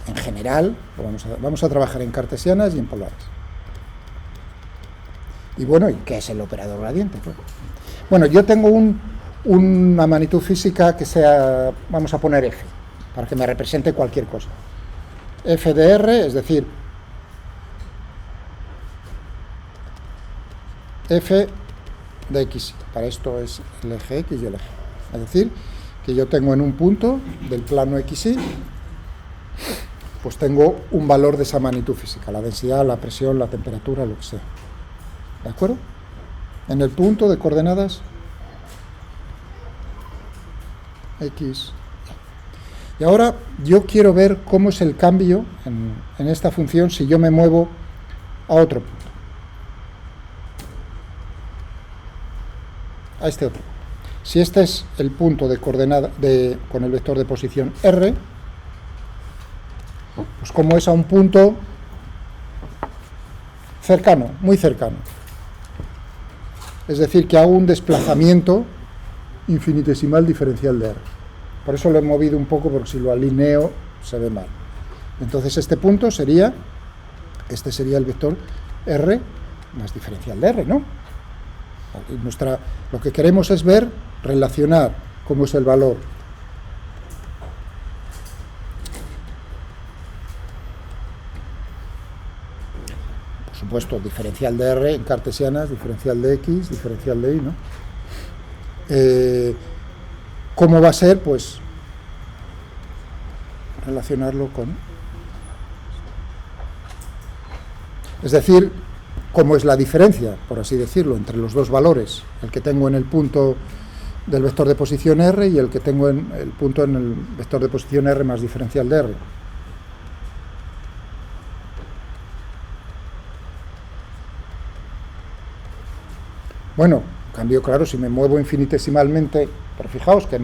[SPEAKER 1] En general, vamos a trabajar en cartesianas y en polares. Y bueno, ¿y qué es el operador gradiente? Bueno, yo tengo una magnitud física que sea, vamos a poner F, para que me represente cualquier cosa. F de R, es decir, F de X. Para esto es el eje X y el eje. Es decir, que yo tengo en un punto del plano XY, pues tengo un valor de esa magnitud física, la densidad, la presión, la temperatura, lo que sea. ¿De acuerdo? En el punto de coordenadas X. Y ahora yo quiero ver cómo es el cambio en esta función si yo me muevo a otro punto. A este otro. Si este es el punto de coordenada con el vector de posición R, pues como es a un punto cercano, muy cercano. Es decir, que hago un desplazamiento infinitesimal diferencial de R. Por eso lo he movido un poco, porque si lo alineo se ve mal. Entonces este punto sería, este sería el vector R más diferencial de R, ¿no? Lo que queremos es ver, relacionar cómo es el valor por supuesto, diferencial de R en cartesianas, diferencial de X, diferencial de Y, ¿no? ¿Cómo va a ser? Pues relacionarlo con... Es decir, cómo es la diferencia, por así decirlo, entre los dos valores, el que tengo en el punto del vector de posición R y el que tengo en el punto en el vector de posición R más diferencial de R. Bueno, cambio, claro, si me muevo infinitesimalmente, pero fijaos que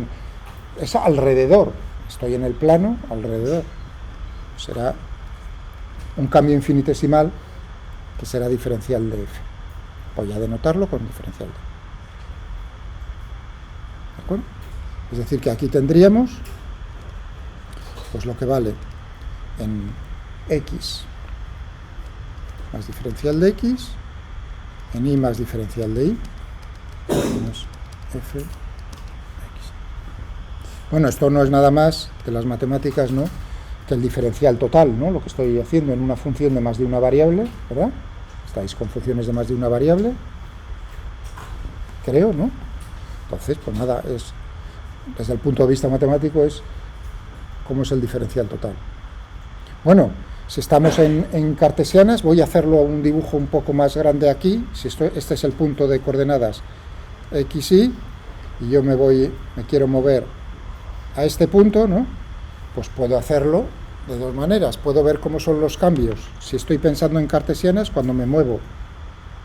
[SPEAKER 1] es alrededor, estoy en el plano, alrededor, será un cambio infinitesimal que será diferencial de F. Voy a denotarlo con diferencial de F. ¿De acuerdo? Es decir, que aquí tendríamos pues lo que vale en X más diferencial de X, en Y más diferencial de Y, menos F de X. Bueno, esto no es nada más de las matemáticas, ¿no?, que el diferencial total, ¿no?, lo que estoy haciendo en una función de más de una variable, ¿verdad? Estáis con funciones de más de una variable, creo, ¿no? Entonces, pues nada, es, desde el punto de vista matemático, es cómo es el diferencial total. Bueno, si estamos en cartesianas, voy a hacerlo un dibujo un poco más grande aquí. Si este es el punto de coordenadas x, y yo me quiero mover a este punto, ¿no?, pues puedo hacerlo de dos maneras. Puedo ver cómo son los cambios si estoy pensando en cartesianas cuando me muevo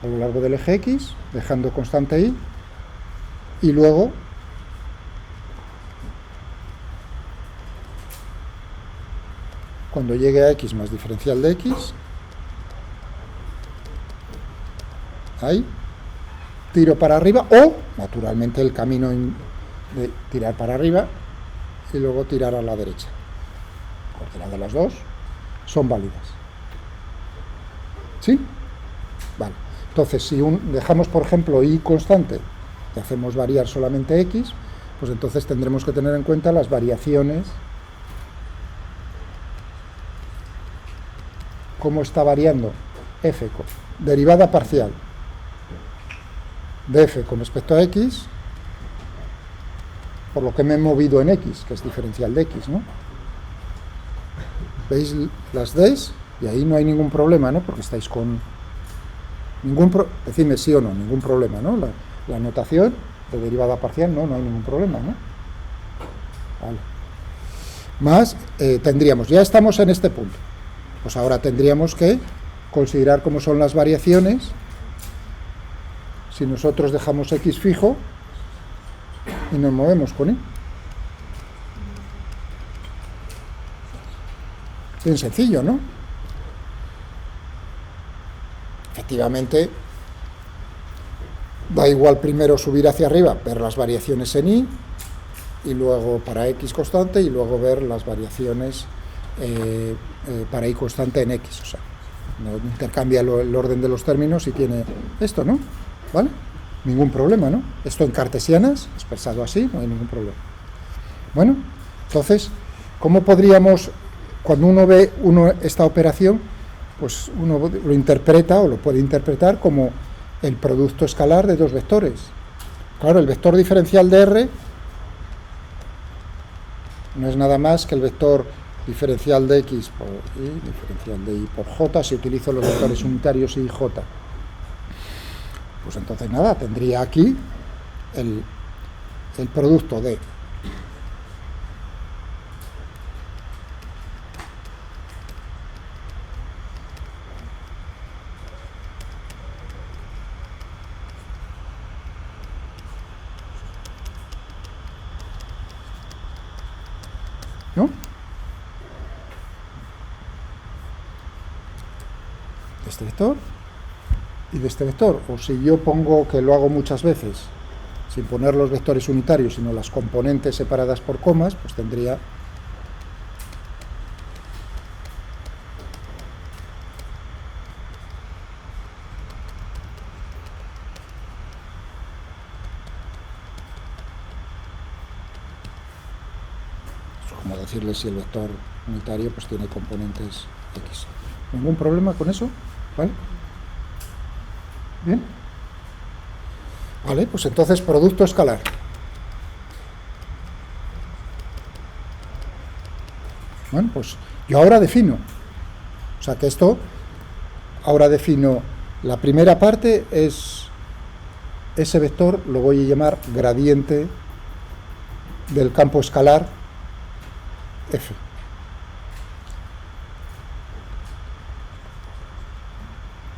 [SPEAKER 1] a lo largo del eje x, dejando constante y, y luego cuando llegue a x más diferencial de x, ahí, tiro para arriba, o, naturalmente, el camino de tirar para arriba y luego tirar a la derecha. Cualquiera de las dos son válidas. ¿Sí? Vale. Entonces, si dejamos, por ejemplo, y constante y hacemos variar solamente x, pues entonces tendremos que tener en cuenta las variaciones. ¿Cómo está variando f con derivada parcial de f con respecto a x, por lo que me he movido en x, que es diferencial de x, ¿no? ¿Veis las D's? Y ahí no hay ningún problema, ¿no? Porque estáis con decidme sí o no, ningún problema, ¿no? La notación de derivada parcial, no hay ningún problema, ¿no? Vale. Más, tendríamos, ya estamos en este punto. Pues ahora tendríamos que considerar cómo son las variaciones si nosotros dejamos x fijo y nos movemos con y. Bien sencillo, ¿no? Efectivamente, da igual primero subir hacia arriba, ver las variaciones en y luego para x constante, y luego ver las variaciones para y constante en x, o sea, no intercambia el orden de los términos y tiene esto, ¿no? ¿Vale? Ningún problema, ¿no? Esto en cartesianas, expresado así, no hay ningún problema. Bueno, entonces, ¿cómo podríamos, cuando uno ve esta operación, pues uno lo interpreta o lo puede interpretar como el producto escalar de dos vectores? Claro, el vector diferencial de R no es nada más que el vector diferencial de x por y, diferencial de y por j, si utilizo los vectores unitarios y y j. Pues entonces nada, tendría aquí el producto de ¿no? De este vector y de este vector, o si yo pongo, que lo hago muchas veces, sin poner los vectores unitarios, sino las componentes separadas por comas, pues tendría como decirle si el vector unitario pues tiene componentes x. ¿Ningún problema con eso? ¿Vale? ¿Bien? Vale, pues entonces producto escalar. Bueno, pues yo ahora defino. O sea que esto, ahora defino, la primera parte es, ese vector lo voy a llamar gradiente del campo escalar f.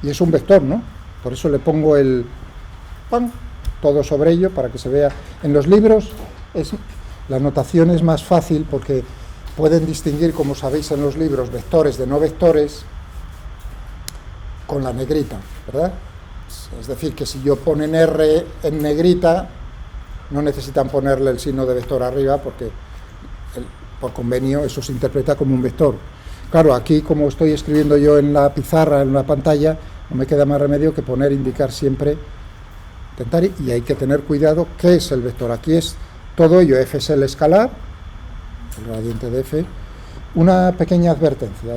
[SPEAKER 1] Y es un vector, ¿no? Por eso le pongo el ¡pam!, todo sobre ello para que se vea. En los libros la notación es más fácil porque pueden distinguir, como sabéis en los libros, vectores de no vectores con la negrita, ¿verdad? Es decir, que si yo ponen R en negrita, no necesitan ponerle el signo de vector arriba porque por convenio eso se interpreta como un vector. Claro, aquí como estoy escribiendo yo en la pizarra, en la pantalla, no me queda más remedio que indicar siempre, intentar, y hay que tener cuidado qué es el vector. Aquí es todo ello, f es el escalar, el gradiente de f. Una pequeña advertencia,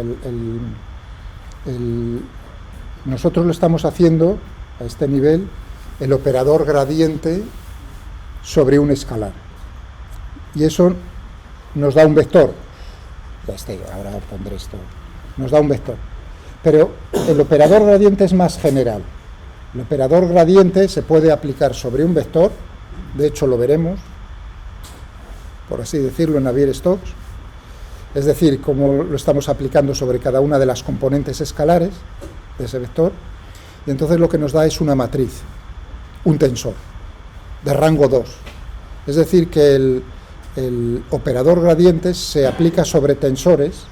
[SPEAKER 1] nosotros lo estamos haciendo a este nivel, el operador gradiente sobre un escalar, y eso nos da un vector. Ahora pondré esto, nos da un vector, pero el operador gradiente es más general. El operador gradiente se puede aplicar sobre un vector, de hecho lo veremos, por así decirlo, en Navier-Stokes, es decir, como lo estamos aplicando sobre cada una de las componentes escalares de ese vector, y entonces lo que nos da es una matriz, un tensor, de rango 2. Es decir, que el operador gradiente se aplica sobre tensores,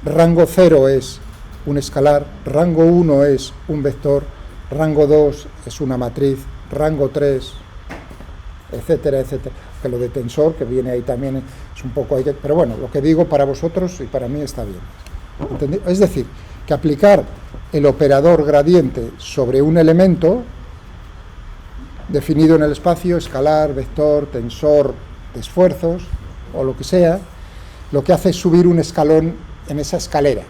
[SPEAKER 1] rango 0 es un escalar, rango 1 es un vector, rango 2 es una matriz, rango 3, etcétera, etcétera. Que lo de tensor, que viene ahí también, es un poco... pero bueno, lo que digo para vosotros y para mí está bien. ¿Entendí? Es decir, que aplicar el operador gradiente sobre un elemento definido en el espacio, escalar, vector, tensor de esfuerzos, o lo que sea, lo que hace es subir un escalón en esa escalera.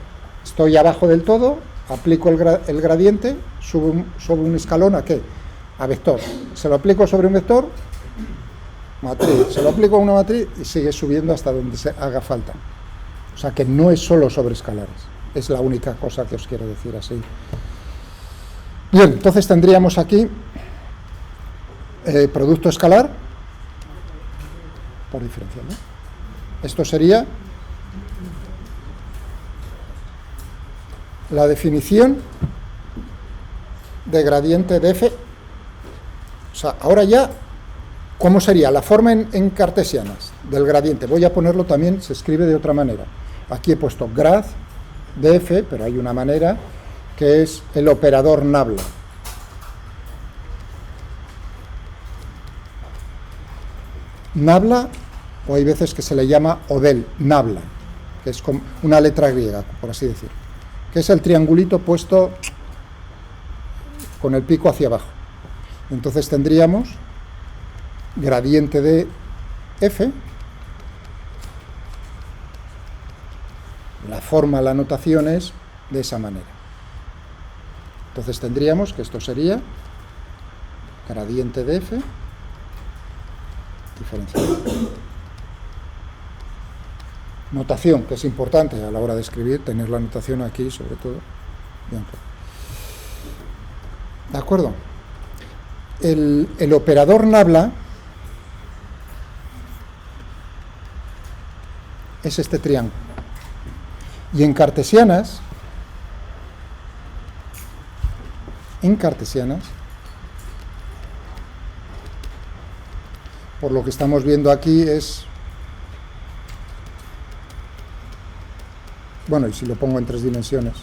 [SPEAKER 1] Estoy abajo del todo, aplico el gradiente, subo un escalón ¿a qué? A vector. Se lo aplico sobre un vector, matriz, se lo aplico a una matriz y sigue subiendo hasta donde se haga falta. O sea que no es solo sobre escalares, es la única cosa que os quiero decir así. Bien, entonces tendríamos aquí producto escalar por diferencial, ¿no? Esto sería la definición de gradiente de f. O sea, ahora ya, ¿cómo sería la forma en cartesianas del gradiente? Voy a ponerlo también, se escribe de otra manera. Aquí he puesto grad de f, pero hay una manera que es el operador nabla. Nabla, o hay veces que se le llama odel, nabla, que es como una letra griega, por así decir, que es el triangulito puesto con el pico hacia abajo. Entonces tendríamos gradiente de f, la forma, la notación es de esa manera. Entonces tendríamos que esto sería gradiente de f diferencial. Notación, que es importante a la hora de escribir, tener la notación aquí sobre todo. Bien. ¿De acuerdo? El operador nabla es este triángulo. Y en cartesianas, por lo que estamos viendo aquí es, bueno, y si lo pongo en 3 dimensiones,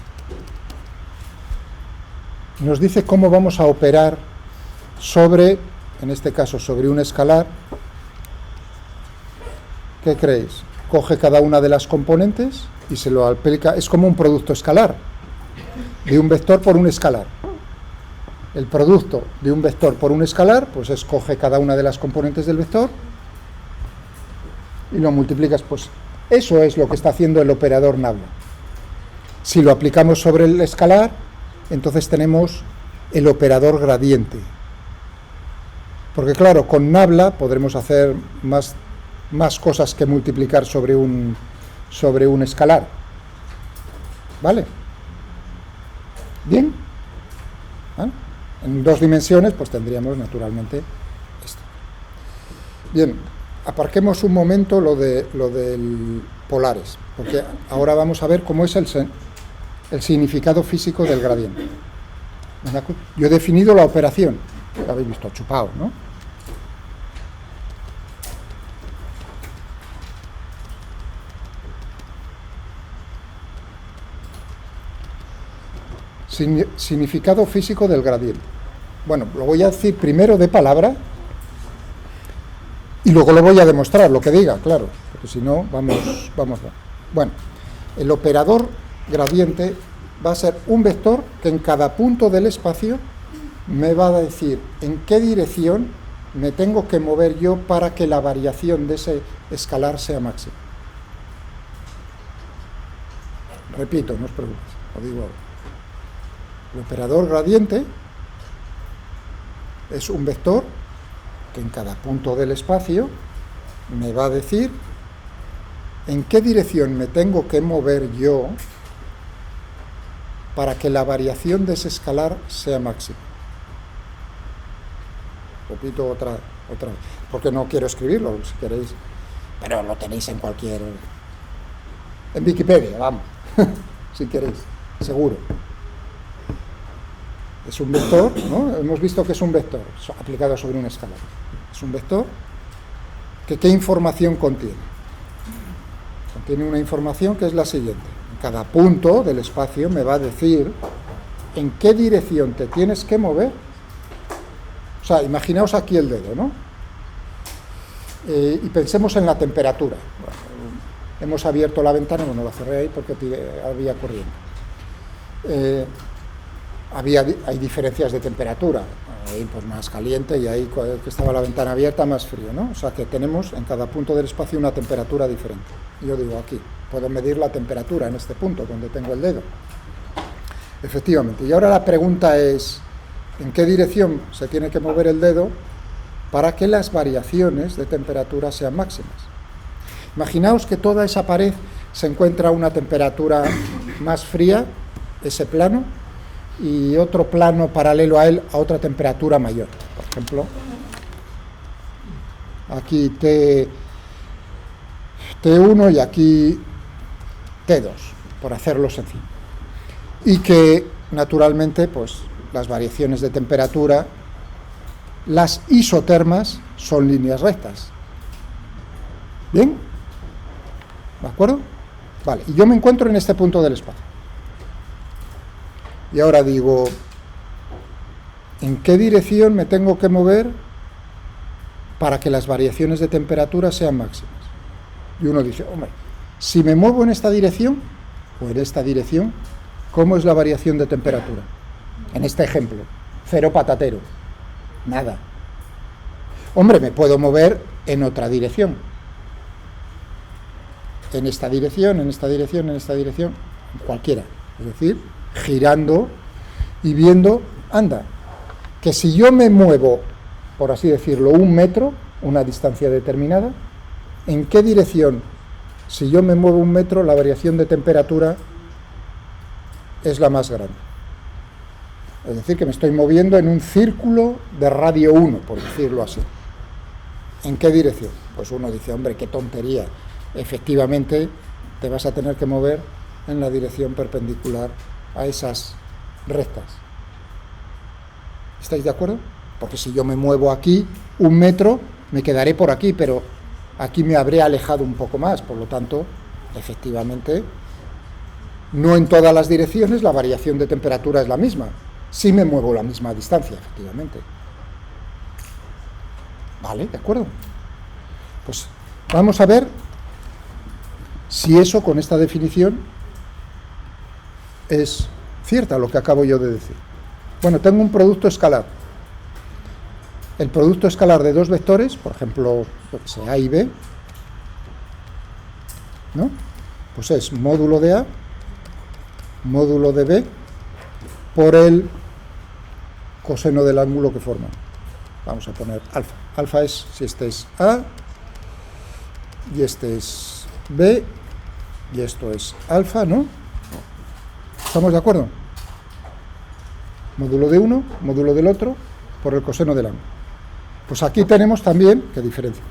[SPEAKER 1] nos dice cómo vamos a operar sobre, en este caso, sobre un escalar. ¿Qué creéis? Coge cada una de las componentes y se lo aplica, es como un producto escalar, de un vector por un escalar. El producto de un vector por un escalar, pues escoge cada una de las componentes del vector y lo multiplicas, pues eso es lo que está haciendo el operador nabla. Si lo aplicamos sobre el escalar, entonces tenemos el operador gradiente. Porque claro, con nabla podremos hacer más cosas que multiplicar sobre un escalar. ¿Vale? ¿Bien? ¿Vale? En 2 dimensiones, pues tendríamos naturalmente esto. Bien, aparquemos un momento lo del polares, porque ahora vamos a ver cómo es el significado físico del gradiente. Yo he definido la operación, lo habéis visto, chupado, ¿no? Significado físico del gradiente. Bueno, lo voy a decir primero de palabra y luego lo voy a demostrar, lo que diga, claro, porque si no, vamos. Bueno, el operador gradiente va a ser un vector que en cada punto del espacio me va a decir en qué dirección me tengo que mover yo para que la variación de ese escalar sea máxima. repito, no os preocupéis, lo digo ahora. El operador gradiente es un vector que en cada punto del espacio me va a decir en qué dirección me tengo que mover yo para que la variación de ese escalar sea máxima. Repito otra vez, porque no quiero escribirlo, si queréis, pero lo tenéis en cualquier... en Wikipedia, vamos, si queréis, seguro. Es un vector, ¿no? Hemos visto que es un vector aplicado sobre un escalar. Es un vector que ¿qué información contiene? Contiene una información que es la siguiente. En cada punto del espacio me va a decir en qué dirección te tienes que mover. O sea, imaginaos aquí el dedo, ¿no? Y pensemos en la temperatura. Bueno, hemos abierto la ventana, bueno, la cerré ahí porque había corriente. Hay diferencias de temperatura, ahí pues más caliente y ahí que estaba la ventana abierta más frío, ¿no? O sea que tenemos en cada punto del espacio una temperatura diferente. Yo digo aquí, puedo medir la temperatura en este punto donde tengo el dedo. Efectivamente, y ahora la pregunta es, ¿en qué dirección se tiene que mover el dedo para que las variaciones de temperatura sean máximas? Imaginaos que toda esa pared se encuentra a una temperatura más fría, ese plano, y otro plano paralelo a él a otra temperatura mayor. Por ejemplo, aquí T1 y aquí T2, por hacerlo sencillo. Y que, naturalmente, pues las variaciones de temperatura, las isotermas, son líneas rectas. ¿Bien? ¿De acuerdo? Vale, y yo me encuentro en este punto del espacio. Y ahora digo, ¿en qué dirección me tengo que mover para que las variaciones de temperatura sean máximas? Y uno dice, hombre, si me muevo en esta dirección o en esta dirección, ¿cómo es la variación de temperatura? En este ejemplo, 0 patatero, nada. Hombre, me puedo mover en otra dirección. En esta dirección, en esta dirección, en esta dirección, cualquiera. Es decir, girando y viendo, anda, que si yo me muevo, por así decirlo, 1 metro, una distancia determinada, ¿en qué dirección? Si yo me muevo 1 metro, la variación de temperatura es la más grande. Es decir, que me estoy moviendo en un círculo de radio 1, por decirlo así. ¿En qué dirección? Pues uno dice, hombre, qué tontería. Efectivamente, te vas a tener que mover en la dirección perpendicular a esas rectas. ¿Estáis de acuerdo? Porque si yo me muevo aquí 1 metro, me quedaré por aquí, pero aquí me habré alejado un poco más, por lo tanto, efectivamente, no en todas las direcciones la variación de temperatura es la misma. Sí me muevo la misma distancia, efectivamente. ¿Vale? ¿De acuerdo? Pues vamos a ver si eso, con esta definición, es cierta lo que acabo yo de decir. Bueno, tengo un producto escalar. El producto escalar de dos vectores, por ejemplo, lo que sea, A y B, ¿no? Pues es módulo de A, módulo de B, por el coseno del ángulo que forman. Vamos a poner alfa. Alfa es, si este es A, y este es B, y esto es alfa, ¿no? ¿Estamos de acuerdo? Módulo de uno, módulo del otro, por el coseno del ángulo. Pues aquí tenemos también, que diferencia,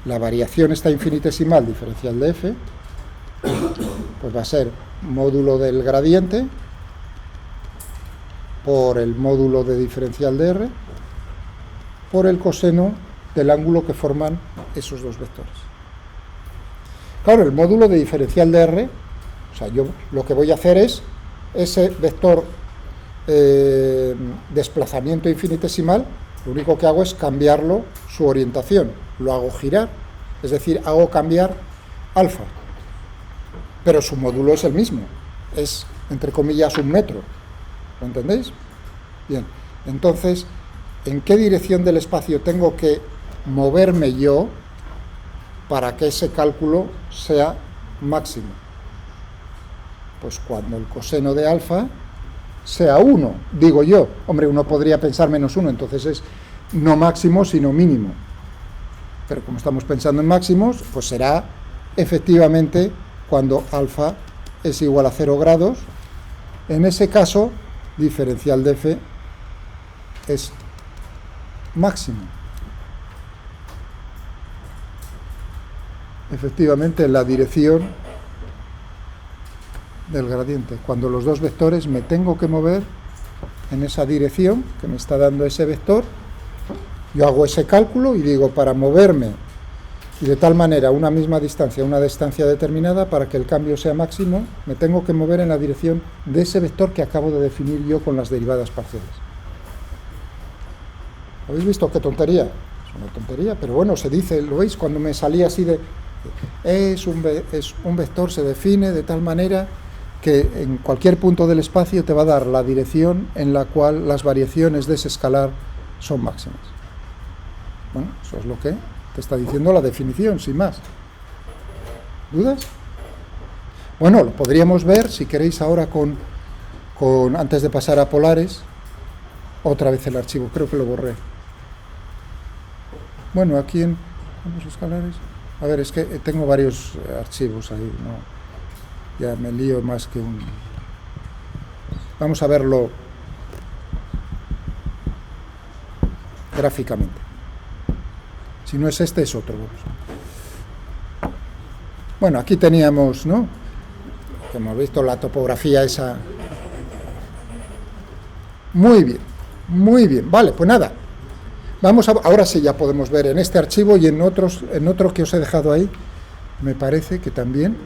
[SPEAKER 1] la variación esta infinitesimal diferencial de f, pues va a ser módulo del gradiente por el módulo de diferencial de r por el coseno del ángulo que forman esos dos vectores. Claro, el módulo de diferencial de r, o sea, yo lo que voy a hacer es ese vector desplazamiento infinitesimal, lo único que hago es cambiarlo su orientación, lo hago girar, es decir, hago cambiar alfa, pero su módulo es el mismo, es, entre comillas, 1 metro, ¿lo entendéis? Bien, entonces, ¿en qué dirección del espacio tengo que moverme yo para que ese cálculo sea máximo? pues cuando el coseno de alfa sea 1, digo yo. Hombre, uno podría pensar menos 1, entonces es no máximo, sino mínimo. Pero como estamos pensando en máximos, pues será efectivamente cuando alfa es igual a 0 grados. En ese caso, diferencial de f es máximo. Efectivamente, en la dirección del gradiente. Cuando los dos vectores me tengo que mover en esa dirección que me está dando ese vector, yo hago ese cálculo y digo, para moverme y de tal manera una misma distancia, una distancia determinada, para que el cambio sea máximo, me tengo que mover en la dirección de ese vector que acabo de definir yo con las derivadas parciales. ¿Habéis visto qué tontería? Es una tontería, pero bueno, se dice, ¿lo veis? Cuando me salía así de... Es un vector, se define de tal manera que en cualquier punto del espacio te va a dar la dirección en la cual las variaciones de ese escalar son máximas. Bueno, eso es lo que te está diciendo la definición, sin más. ¿Dudas? Bueno, lo podríamos ver, si queréis, ahora antes de pasar a polares, otra vez el archivo, creo que lo borré. Bueno, aquí en ambos escalares... A ver, es que tengo varios archivos ahí, ¿no? Ya me lío más que un... Vamos a verlo gráficamente. Si no es este, es otro. Bueno, aquí teníamos, ¿no? Hemos visto la topografía esa. Muy bien, muy bien. Vale, pues nada. Vamos a, ahora sí ya podemos ver en este archivo y en otro que os he dejado ahí, me parece que también.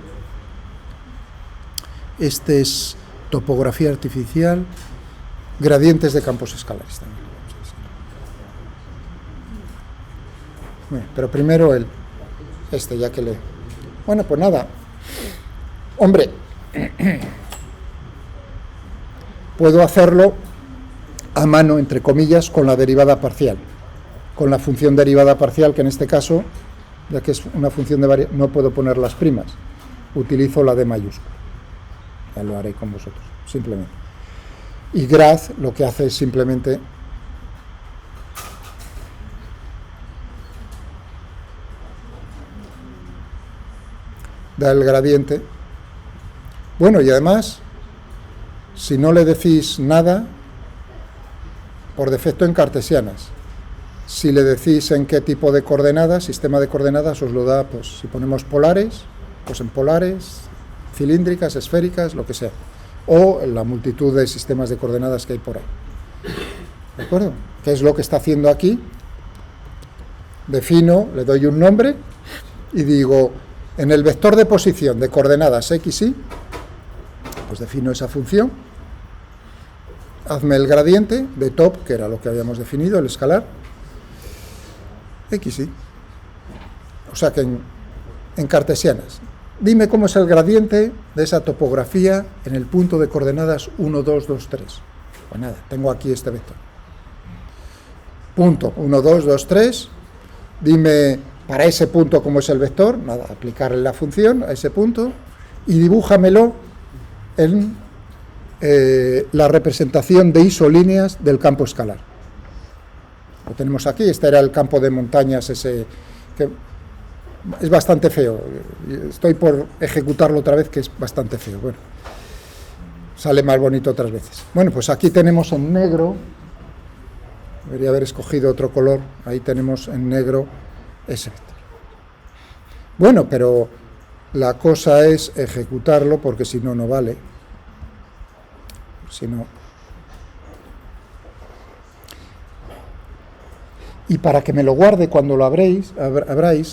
[SPEAKER 1] Este es topografía artificial, gradientes de campos escalares también. Bueno, pero primero ya que le... Bueno, pues nada. Hombre, puedo hacerlo a mano, entre comillas, con la derivada parcial. Con la función derivada parcial, que en este caso, ya que es una función de variación, no puedo poner las primas. Utilizo la D mayúscula. Ya lo haré con vosotros, simplemente. Y grad lo que hace es simplemente da el gradiente. Bueno, y además, si no le decís nada, por defecto en cartesianas. Si le decís en qué tipo de coordenadas, sistema de coordenadas, os lo da, pues si ponemos polares, pues en polares, cilíndricas, esféricas, lo que sea. O en la multitud de sistemas de coordenadas que hay por ahí. ¿De acuerdo? ¿Qué es lo que está haciendo aquí? Defino, le doy un nombre y digo, en el vector de posición de coordenadas x, y, pues defino esa función. Hazme el gradiente de top, que era lo que habíamos definido, el escalar, x, y. O sea que en cartesianas. Dime cómo es el gradiente de esa topografía en el punto de coordenadas 1, 2, 2, 3. Pues nada, tengo aquí este vector. Punto 1, 2, 2, 3. Dime para ese punto cómo es el vector. Nada, aplicarle la función a ese punto y dibújamelo en la representación de isolíneas del campo escalar. Lo tenemos aquí. Este era el campo de montañas ese que... Es bastante feo, estoy por ejecutarlo otra vez, que es bastante feo. Bueno, sale más bonito otras veces. Bueno, pues aquí tenemos en negro, debería haber escogido otro color, ahí tenemos en negro ese vector. Bueno, pero la cosa es ejecutarlo, porque si no, no vale. Si no... Y para que me lo guarde cuando lo abráis,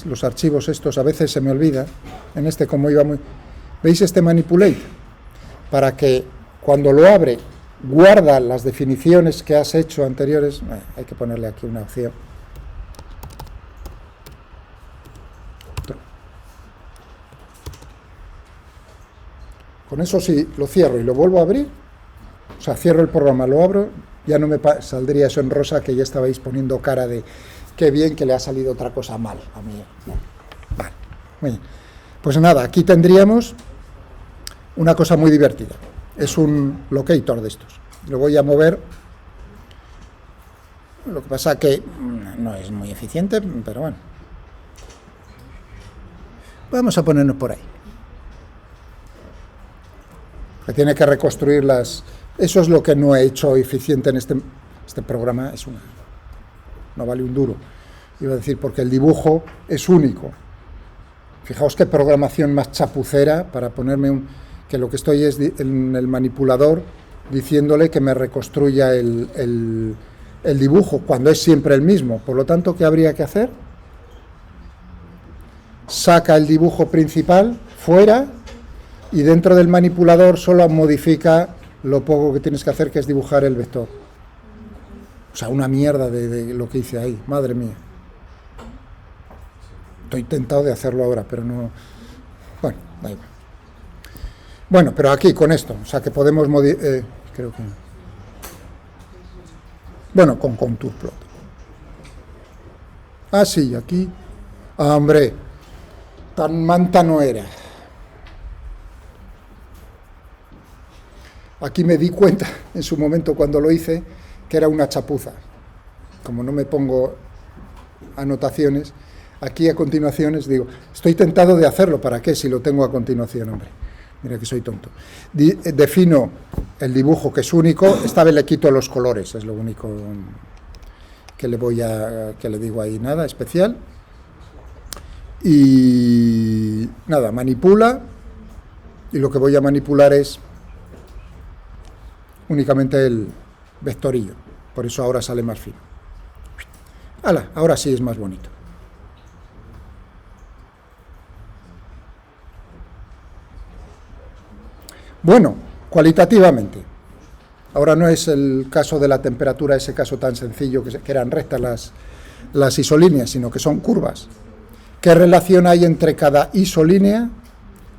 [SPEAKER 1] los archivos estos, a veces se me olvida, en este como iba muy... ¿Veis este manipulate? Para que cuando lo abre, guarda las definiciones que has hecho anteriores, hay que ponerle aquí una opción. Con eso si lo cierro y lo vuelvo a abrir, o sea, cierro el programa, lo abro, ya no me saldría eso en rosa, que ya estabais poniendo cara de qué bien que le ha salido otra cosa mal a mí. Vale, muy bien. Pues nada, aquí tendríamos una cosa muy divertida. Es un locator de estos. Lo voy a mover. Lo que pasa que no es muy eficiente, pero bueno. Vamos a ponernos por ahí. Que tiene que reconstruir las... Eso es lo que no he hecho eficiente en este programa. No vale un duro. Iba a decir, porque el dibujo es único. Fijaos qué programación más chapucera para ponerme que lo que estoy es en el manipulador diciéndole que me reconstruya el dibujo, cuando es siempre el mismo. Por lo tanto, ¿qué habría que hacer? Saca el dibujo principal fuera y dentro del manipulador solo modifica lo poco que tienes que hacer, que es dibujar el vector. O sea, una mierda de lo que hice ahí, madre mía. Estoy tentado de hacerlo ahora, pero no... Bueno, da igual. Bueno, pero aquí con esto, o sea que podemos creo que... Bueno, con contour plot. Ah, sí, aquí... Ah, hombre, tan manta no era. Aquí me di cuenta, en su momento cuando lo hice, que era una chapuza. Como no me pongo anotaciones... Aquí a continuaciones digo, estoy tentado de hacerlo, ¿para qué? Si lo tengo a continuación, hombre. Mira que soy tonto. Defino el dibujo, que es único. Esta vez le quito los colores, es lo único que le digo ahí, nada especial. Y nada, manipula. Y lo que voy a manipular es únicamente el vectorillo. Por eso ahora sale más fino. ¡Hala! Ahora sí es más bonito. Bueno, cualitativamente, ahora no es el caso de la temperatura, ese caso tan sencillo que eran rectas las isolíneas, sino que son curvas. ¿Qué relación hay entre cada isolínea,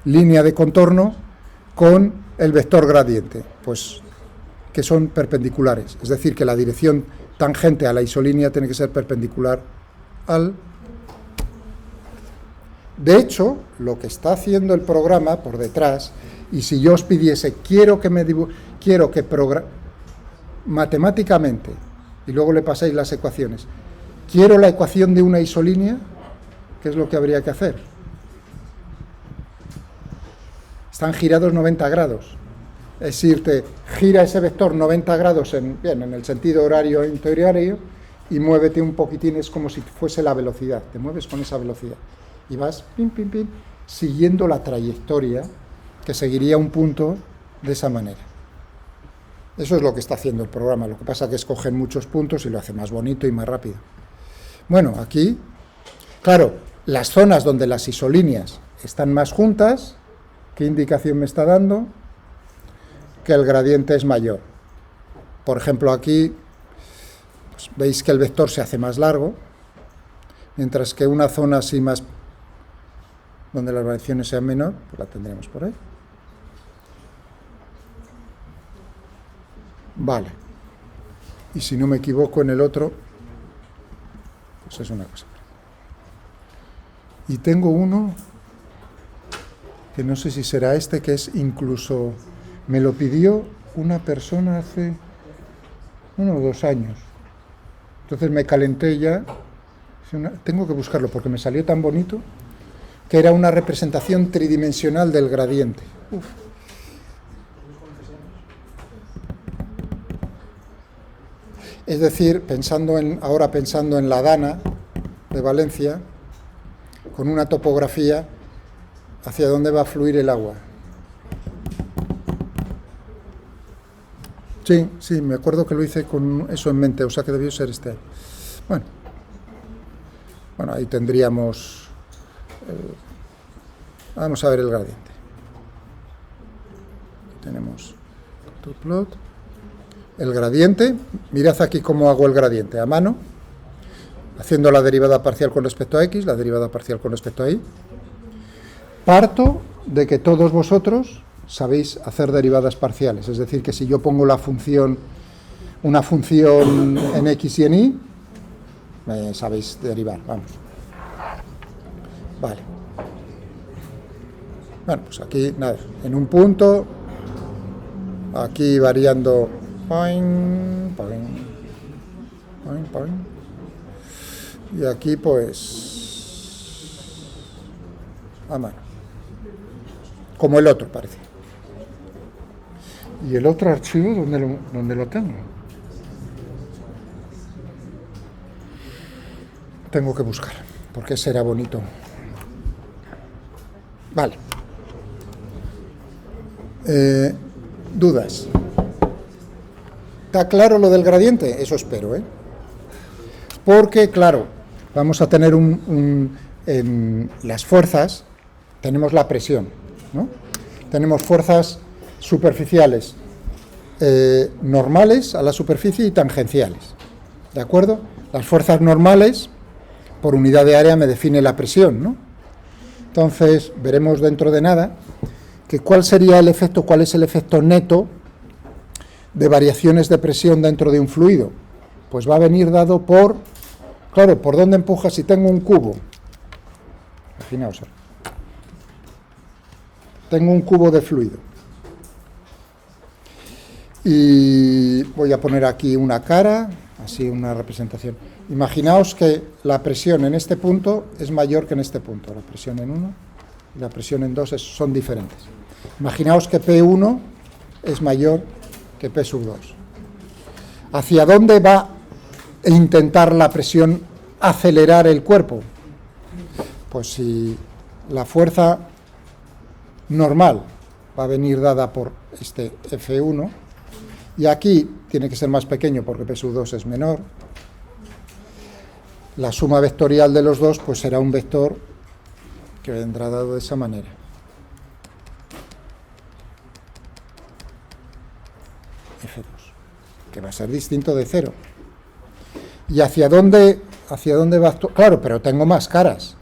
[SPEAKER 1] línea de contorno, con el vector gradiente? Pues que son perpendiculares, es decir, que la dirección tangente a la isolínea tiene que ser perpendicular al... De hecho, lo que está haciendo el programa por detrás... Y si yo os pidiese, quiero que matemáticamente, y luego le pasáis las ecuaciones, quiero la ecuación de una isolínea, ¿qué es lo que habría que hacer? Están girados 90 grados. Es decir, te gira ese vector 90 grados en el sentido horario e interhorario y muévete un poquitín, es como si fuese la velocidad, te mueves con esa velocidad y vas, pim, pim, pim, siguiendo la trayectoria que seguiría un punto de esa manera. Eso es lo que está haciendo el programa, lo que pasa es que escogen muchos puntos y lo hace más bonito y más rápido. Bueno, aquí, claro, las zonas donde las isolíneas están más juntas, ¿qué indicación me está dando? Que el gradiente es mayor. Por ejemplo, aquí, pues, veis que el vector se hace más largo, mientras que una zona así más, donde las variaciones sean menor, pues la tendremos por ahí. Vale. Y si no me equivoco en el otro, pues es una cosa. Y tengo uno, que no sé si será este, que es incluso, me lo pidió una persona hace 1 o 2 años. Entonces me calenté ya, tengo que buscarlo porque me salió tan bonito, que era una representación tridimensional del gradiente. Uf. Es decir, ahora pensando en la Dana de Valencia, con una topografía hacia dónde va a fluir el agua. Sí, me acuerdo que lo hice con eso en mente, o sea que debió ser este. Bueno, ahí tendríamos... vamos a ver el gradiente. Tenemos plot. El gradiente, mirad aquí cómo hago el gradiente, a mano, haciendo la derivada parcial con respecto a x, la derivada parcial con respecto a y. Parto de que todos vosotros sabéis hacer derivadas parciales, es decir, que si yo pongo una función en x y en y, sabéis derivar, vamos. Vale. Bueno, pues aquí, nada, en un punto, aquí variando, poing, poing, poing, poing, y aquí pues a mano, como el otro parece. ¿Y el otro archivo dónde lo tengo? Tengo que buscar, porque será bonito. Vale. ¿Dudas? ¿Está claro lo del gradiente? Eso espero, ¿eh? Porque, claro, vamos a tener en las fuerzas, tenemos la presión, ¿no? Tenemos fuerzas superficiales normales a la superficie y tangenciales, ¿de acuerdo? Las fuerzas normales, por unidad de área, me define la presión, ¿no? Entonces, veremos dentro de nada que cuál es el efecto neto de variaciones de presión dentro de un fluido. Pues va a venir dado por, claro, por dónde empuja. Si tengo un cubo, imaginaos, tengo un cubo de fluido y voy a poner aquí una cara, así una representación. Imaginaos que la presión en este punto es mayor que en este punto. La presión en 1 y la presión en 2 son diferentes. Imaginaos que P1 es mayor que P sub 2. ¿Hacia dónde va a intentar la presión acelerar el cuerpo? Pues si la fuerza normal va a venir dada por este F1, y aquí tiene que ser más pequeño porque P sub 2 es menor, la suma vectorial de los dos pues será un vector que vendrá dado de esa manera. F2, que va a ser distinto de 0. ¿Y hacia dónde va a actuar? Claro, pero tengo más caras.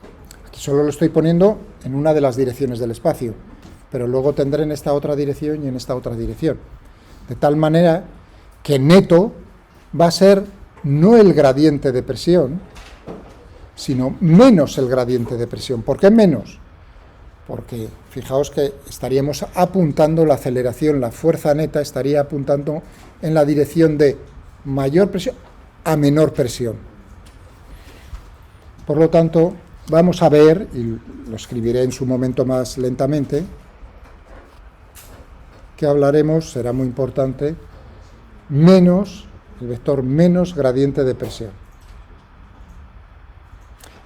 [SPEAKER 1] Aquí solo lo estoy poniendo en una de las direcciones del espacio, pero luego tendré en esta otra dirección y en esta otra dirección. De tal manera que neto va a ser no el gradiente de presión, sino menos el gradiente de presión. ¿Por qué menos? Porque fijaos que estaríamos apuntando la aceleración, la fuerza neta estaría apuntando en la dirección de mayor presión a menor presión. Por lo tanto, vamos a ver, y lo escribiré en su momento más lentamente, que hablaremos, será muy importante, menos, el vector menos gradiente de presión.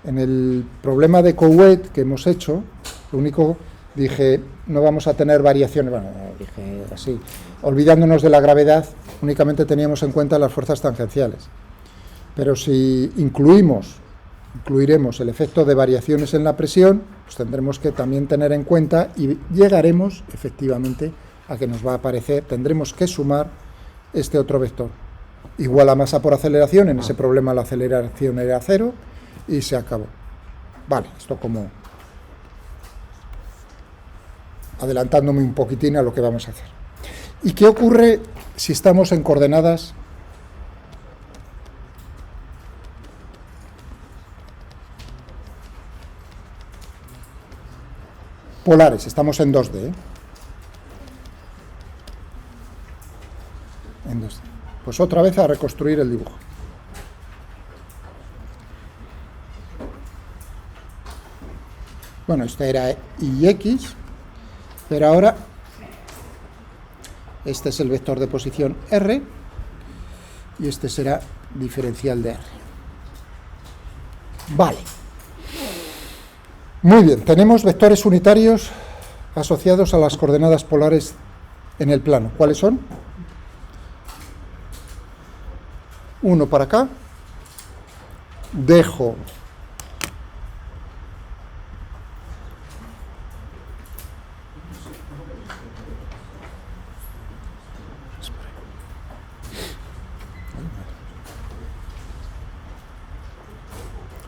[SPEAKER 1] En el problema de Couette que hemos hecho, lo único, dije, no vamos a tener variaciones, bueno, dije así, olvidándonos de la gravedad, únicamente teníamos en cuenta las fuerzas tangenciales. Pero si incluiremos el efecto de variaciones en la presión, pues tendremos que también tener en cuenta y llegaremos efectivamente a que nos va a aparecer, tendremos que sumar este otro vector. Igual a masa por aceleración, en ese problema la aceleración era 0 y se acabó. Vale, esto como adelantándome un poquitín a lo que vamos a hacer. ¿Y qué ocurre si estamos en coordenadas polares? Estamos en 2D, ¿eh? En 2D. Pues otra vez a reconstruir el dibujo. Bueno, este era y x, pero ahora este es el vector de posición r y este será diferencial de r. Vale. Muy bien, tenemos vectores unitarios asociados a las coordenadas polares en el plano. ¿Cuáles son? Uno para acá. Dejo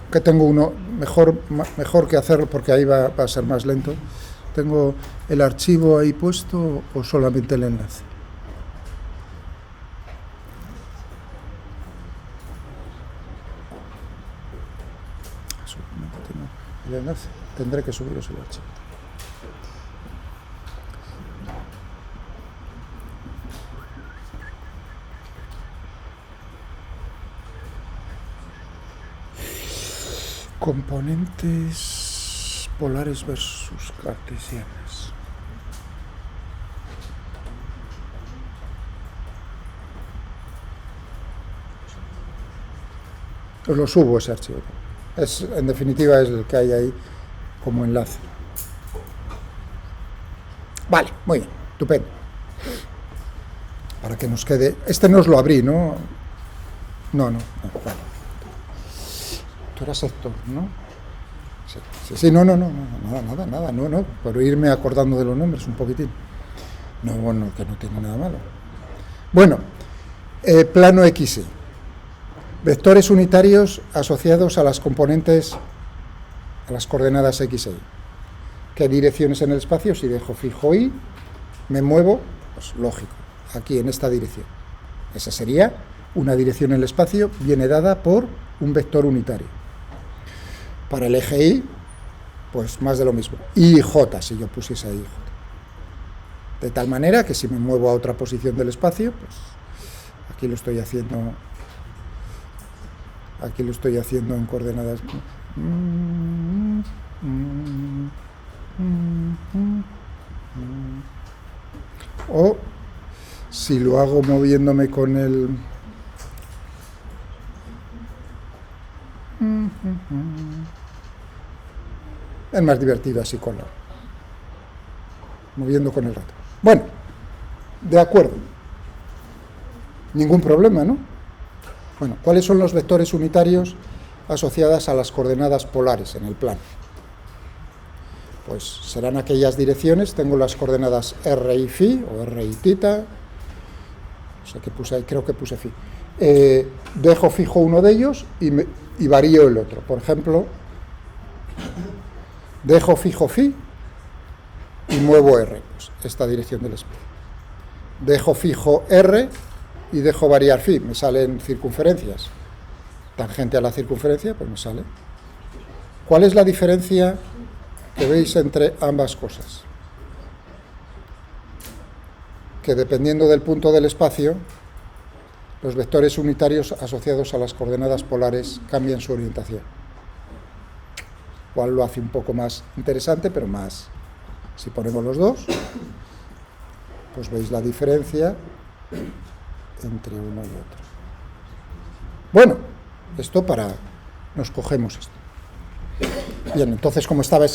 [SPEAKER 1] que tengo uno mejor que hacerlo porque ahí va a ser más lento. ¿Tengo el archivo ahí puesto o solamente el enlace? Solamente tengo el enlace. Tendré que subiros el archivo. Componentes polares versus cartesianas. Os lo subo ese archivo. En definitiva es el que hay ahí como enlace. Vale, muy bien, estupendo. Para que nos quede... Este no os lo abrí, ¿no? No, vale. Tú eras Héctor, ¿no? Sí, no, nada, no, por irme acordando de los nombres un poquitín. No, bueno, que no tiene nada malo. Bueno, plano XY. Vectores unitarios asociados a las componentes, a las coordenadas X e Y. ¿Qué direcciones en el espacio? Si dejo fijo Y, me muevo, pues lógico, aquí en esta dirección. Esa sería una dirección en el espacio, viene dada por un vector unitario. Para el eje Y, pues más de lo mismo. Y y J, si yo pusiese ahí J. De tal manera que si me muevo a otra posición del espacio, pues aquí lo estoy haciendo en coordenadas. O si lo hago moviéndome con el... Es más divertido así moviendo con el ratón. Bueno, de acuerdo. Ningún problema, ¿no? Bueno, ¿cuáles son los vectores unitarios asociadas a las coordenadas polares en el plano? Pues serán aquellas direcciones, tengo las coordenadas r y phi, o r y tita, no sé qué puse ahí, creo que puse phi. Dejo fijo uno de ellos y varío el otro. Por ejemplo, dejo fijo phi y muevo r, pues esta dirección del espacio. Dejo fijo r y dejo variar phi, me salen circunferencias. Tangente a la circunferencia, pues me sale. ¿Cuál es la diferencia que veis entre ambas cosas? Que dependiendo del punto del espacio, los vectores unitarios asociados a las coordenadas polares cambian su orientación. Cual lo hace un poco más interesante, pero más... Si ponemos los dos, pues veis la diferencia entre uno y otro. Bueno, esto nos cogemos esto. Bien, entonces como estaba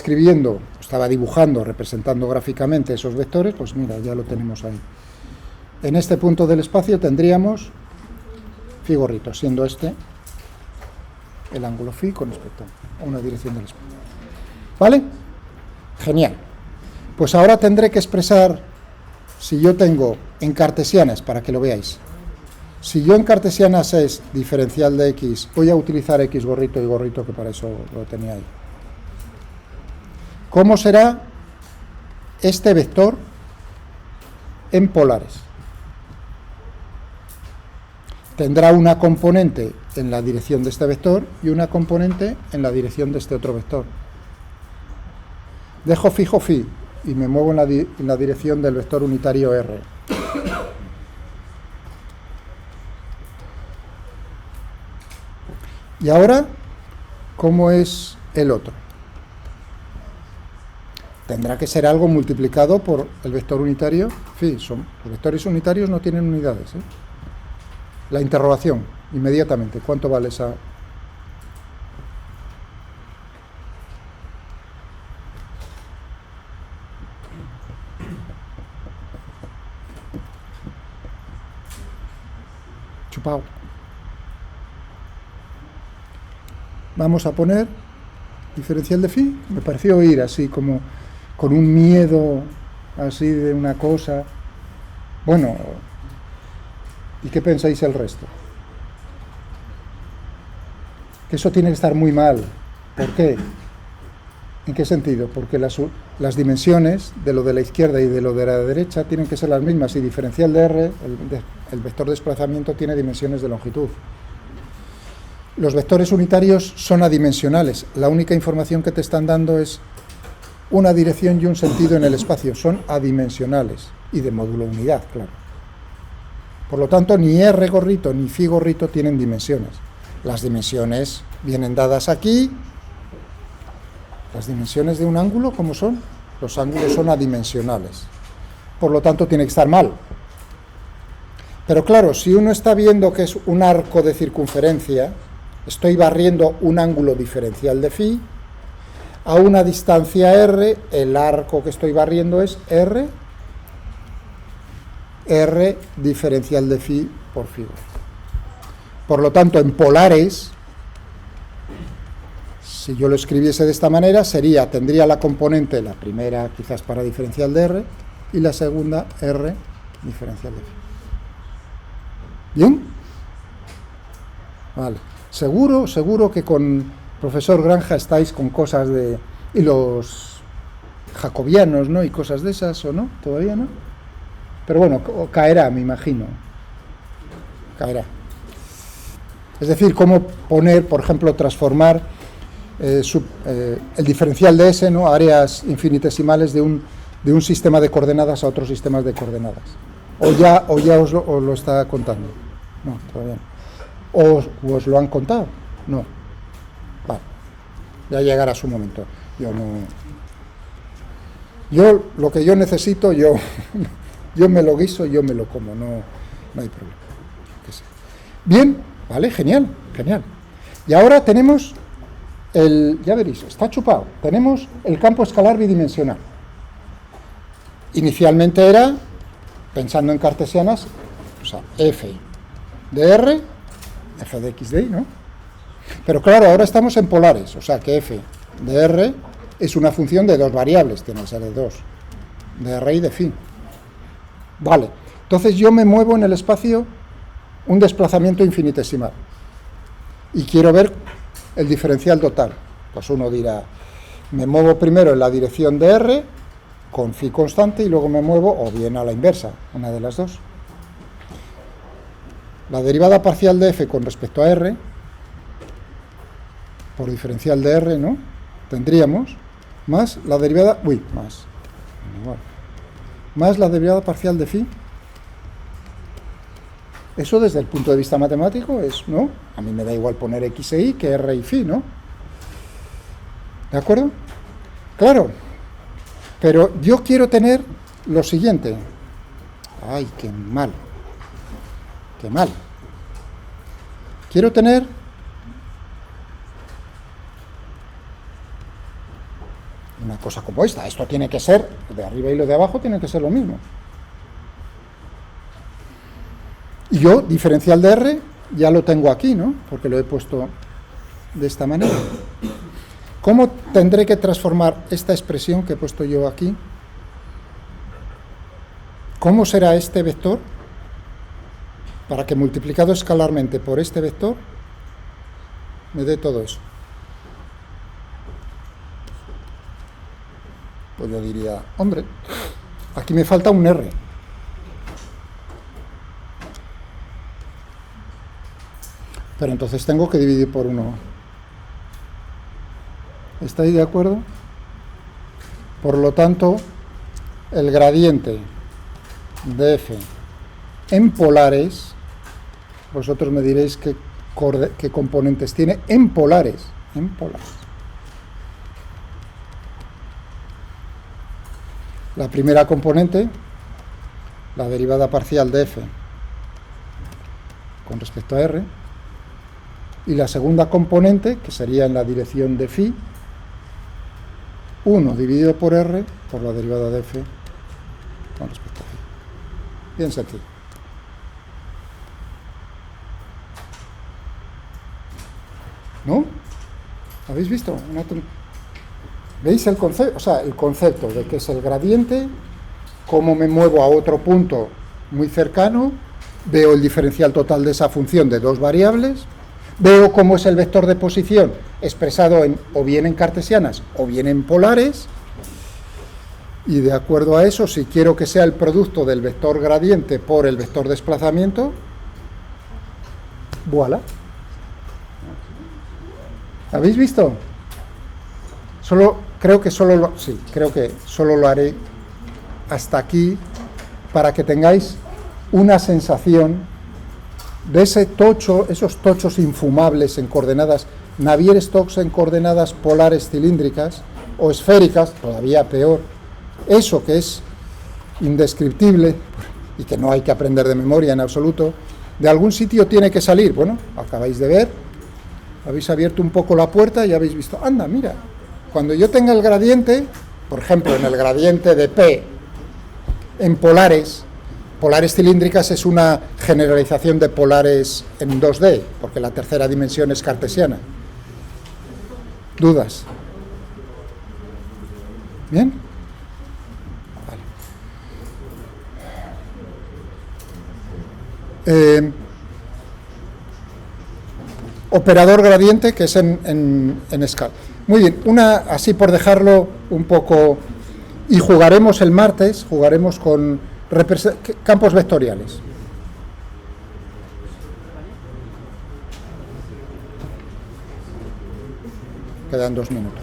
[SPEAKER 1] dibujando, representando gráficamente esos vectores, pues mira, ya lo tenemos ahí. En este punto del espacio tendríamos phi gorrito, siendo este el ángulo phi con respecto a una dirección del espacio. ¿Vale? Genial. Pues ahora tendré que expresar, si yo tengo en cartesianas, para que lo veáis, si yo en cartesianas es diferencial de x, voy a utilizar x gorrito y gorrito, que para eso lo tenía ahí. ¿Cómo será este vector en polares? Tendrá una componente en la dirección de este vector y una componente en la dirección de este otro vector. Dejo fijo phi y me muevo en la dirección del vector unitario r. Y ahora, ¿cómo es el otro? Tendrá que ser algo multiplicado por el vector unitario phi. Los vectores unitarios no tienen unidades, ¿eh? La interrogación, inmediatamente, ¿cuánto vale esa? Chupao. Vamos a poner diferencial de phi. Me pareció oír así como con un miedo así de una cosa. Bueno, ¿y qué pensáis el resto? Que eso tiene que estar muy mal. ¿Por qué? ¿En qué sentido? Porque las dimensiones de lo de la izquierda y de lo de la derecha tienen que ser las mismas. Y diferencial de r, el vector de desplazamiento tiene dimensiones de longitud. Los vectores unitarios son adimensionales. La única información que te están dando es una dirección y un sentido en el espacio. Son adimensionales y de módulo unidad, claro. Por lo tanto, ni r gorrito ni phi gorrito tienen dimensiones. Las dimensiones vienen dadas aquí Las dimensiones de un ángulo, ¿cómo son? Los ángulos son adimensionales. Por lo tanto, tiene que estar mal. Pero claro, si uno está viendo que es un arco de circunferencia, estoy barriendo un ángulo diferencial de phi, a una distancia r, el arco que estoy barriendo es r diferencial de phi por phi. Por lo tanto, en polares, si yo lo escribiese de esta manera, tendría la componente, la primera quizás para diferencial de r, y la segunda r diferencial de phi. ¿Bien? Vale. Seguro que con profesor Granja estáis con cosas de... y los jacobianos, ¿no? Y cosas de esas, ¿o no? ¿Todavía no? Pero bueno, caerá, me imagino. Caerá. Es decir, cómo poner, por ejemplo, transformar el diferencial de S, ¿no? Áreas infinitesimales de un sistema de coordenadas a otros sistemas de coordenadas. O ya os lo está contando. No, todavía no. ¿O os lo han contado? No. Vale. Ya llegará su momento. Yo lo que yo necesito, yo me lo guiso, yo me lo como, no hay problema. Bien, vale, genial. Y ahora tenemos ya veréis, está chupado. Tenemos el campo escalar bidimensional. Inicialmente era, pensando en cartesianas, o sea, f de r, f de x de y, ¿no? Pero claro, ahora estamos en polares, o sea que f de r es una función de dos variables, tiene que ser de dos, de r y de phi. Vale, entonces yo me muevo en el espacio un desplazamiento infinitesimal y quiero ver el diferencial total. Pues uno dirá, me muevo primero en la dirección de r con phi constante y luego me muevo o bien a la inversa, una de las dos. La derivada parcial de f con respecto a r, por diferencial de r, ¿no? Tendríamos más la derivada, más la derivada parcial de phi. Eso desde el punto de vista matemático es, ¿no? A mí me da igual poner x e y que r y phi, ¿no? ¿De acuerdo? Claro. Pero yo quiero tener lo siguiente. ¡Ay, qué mal! ¡Qué mal! Quiero tener una cosa como esta. Esto tiene que ser, de arriba y lo de abajo tiene que ser lo mismo. Y yo, diferencial de r, ya lo tengo aquí, ¿no? Porque lo he puesto de esta manera. ¿Cómo tendré que transformar esta expresión que he puesto yo aquí? ¿Cómo será este vector? Para que multiplicado escalarmente por este vector me dé todo eso. Pues yo diría, hombre, aquí me falta un r. Pero entonces tengo que dividir por 1. ¿Estáis de acuerdo? Por lo tanto, el gradiente de f en polares, vosotros me diréis qué componentes tiene en polares. La primera componente, la derivada parcial de f con respecto a r, y la segunda componente, que sería en la dirección de phi, 1 dividido por r por la derivada de f con respecto a phi. Bien sencillo. ¿No? ¿Habéis visto? ¿Veis el concepto? O sea, el concepto de que es el gradiente, cómo me muevo a otro punto muy cercano, veo el diferencial total de esa función de dos variables, veo cómo es el vector de posición expresado o bien en cartesianas o bien en polares, y de acuerdo a eso, si quiero que sea el producto del vector gradiente por el vector desplazamiento, voilà. ¿Habéis visto? Creo que solo lo haré hasta aquí para que tengáis una sensación de esos tochos infumables en coordenadas Navier-Stokes en coordenadas polares cilíndricas, o esféricas, todavía peor. Eso que es indescriptible y que no hay que aprender de memoria en absoluto, de algún sitio tiene que salir. Bueno, acabáis de ver, habéis abierto un poco la puerta y habéis visto, anda, mira, cuando yo tenga el gradiente, por ejemplo, en el gradiente de P, en polares cilíndricas es una generalización de polares en 2D, porque la tercera dimensión es cartesiana. ¿Dudas? ¿Bien? Vale. Operador gradiente, que es en escala. Muy bien, así por dejarlo un poco, y jugaremos el martes, jugaremos con campos vectoriales. Quedan 2 minutos.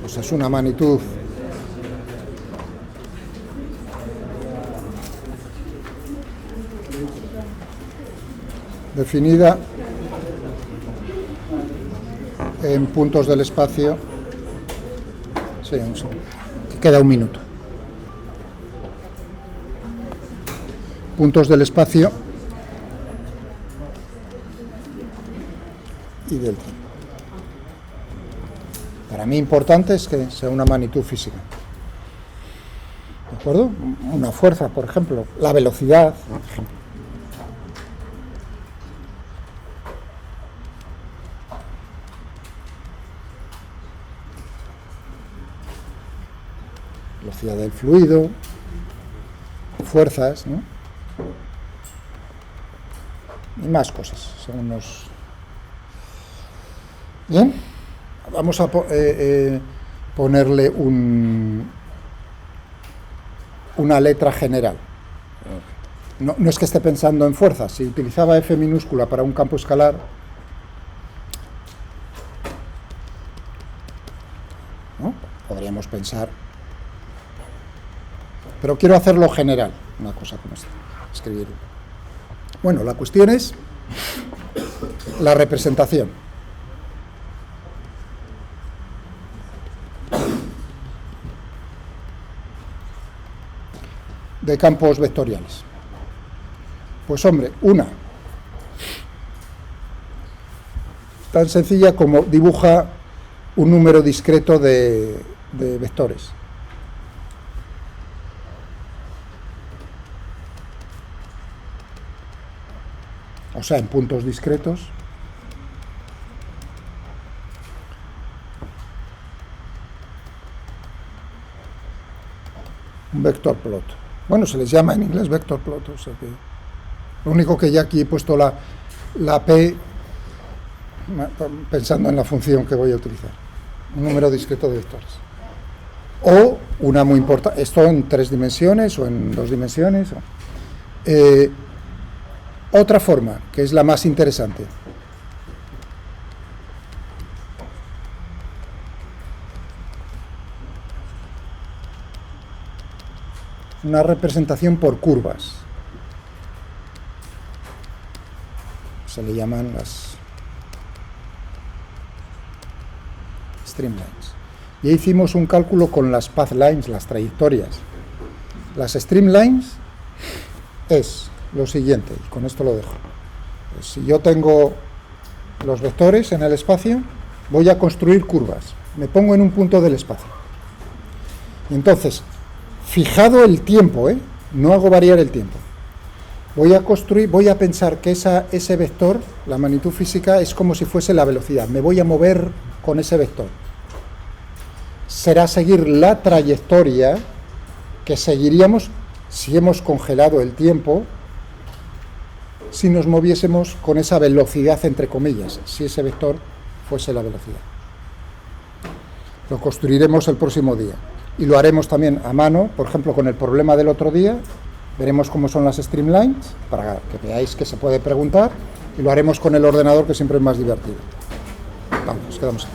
[SPEAKER 1] Pues es una magnitud definida en puntos del espacio. Sí, queda 1 minuto. Puntos del espacio y del tiempo. Para mí importante es que sea una magnitud física. ¿De acuerdo? Una fuerza, por ejemplo, la velocidad, por ejemplo. Velocidad del fluido, fuerzas, ¿no? Y más cosas, según nos... Bien, vamos a ponerle una letra general. No es que esté pensando en fuerzas. Si utilizaba F minúscula para un campo escalar, ¿no? Podríamos pensar, pero quiero hacerlo general, una cosa como esta, escribirlo. Bueno, la cuestión es la representación. De campos vectoriales. Pues hombre, una tan sencilla como dibuja un número discreto de vectores. O sea, en puntos discretos. Un vector plot. Bueno, se les llama en inglés vector plot, o sea que lo único que ya aquí he puesto la P pensando en la función que voy a utilizar. Un número discreto de vectores. O una muy importante, esto en 3 dimensiones o en 2 dimensiones. Otra forma, que es la más interesante. Una representación por curvas. Se le llaman las streamlines. Y hicimos un cálculo con las path lines, las trayectorias. Las streamlines es lo siguiente, y con esto lo dejo. Pues si yo tengo los vectores en el espacio, voy a construir curvas. Me pongo en un punto del espacio. Y entonces, fijado el tiempo, no hago variar el tiempo, voy a pensar que ese vector, la magnitud física, es como si fuese la velocidad. Me voy a mover con ese vector. Será seguir la trayectoria que seguiríamos si hemos congelado el tiempo, si nos moviésemos con esa velocidad, entre comillas, si ese vector fuese la velocidad. Lo construiremos el próximo día. Y lo haremos también a mano, por ejemplo, con el problema del otro día. Veremos cómo son las streamlines, para que veáis que se puede preguntar, y lo haremos con el ordenador, que siempre es más divertido. Vamos, nos quedamos aquí.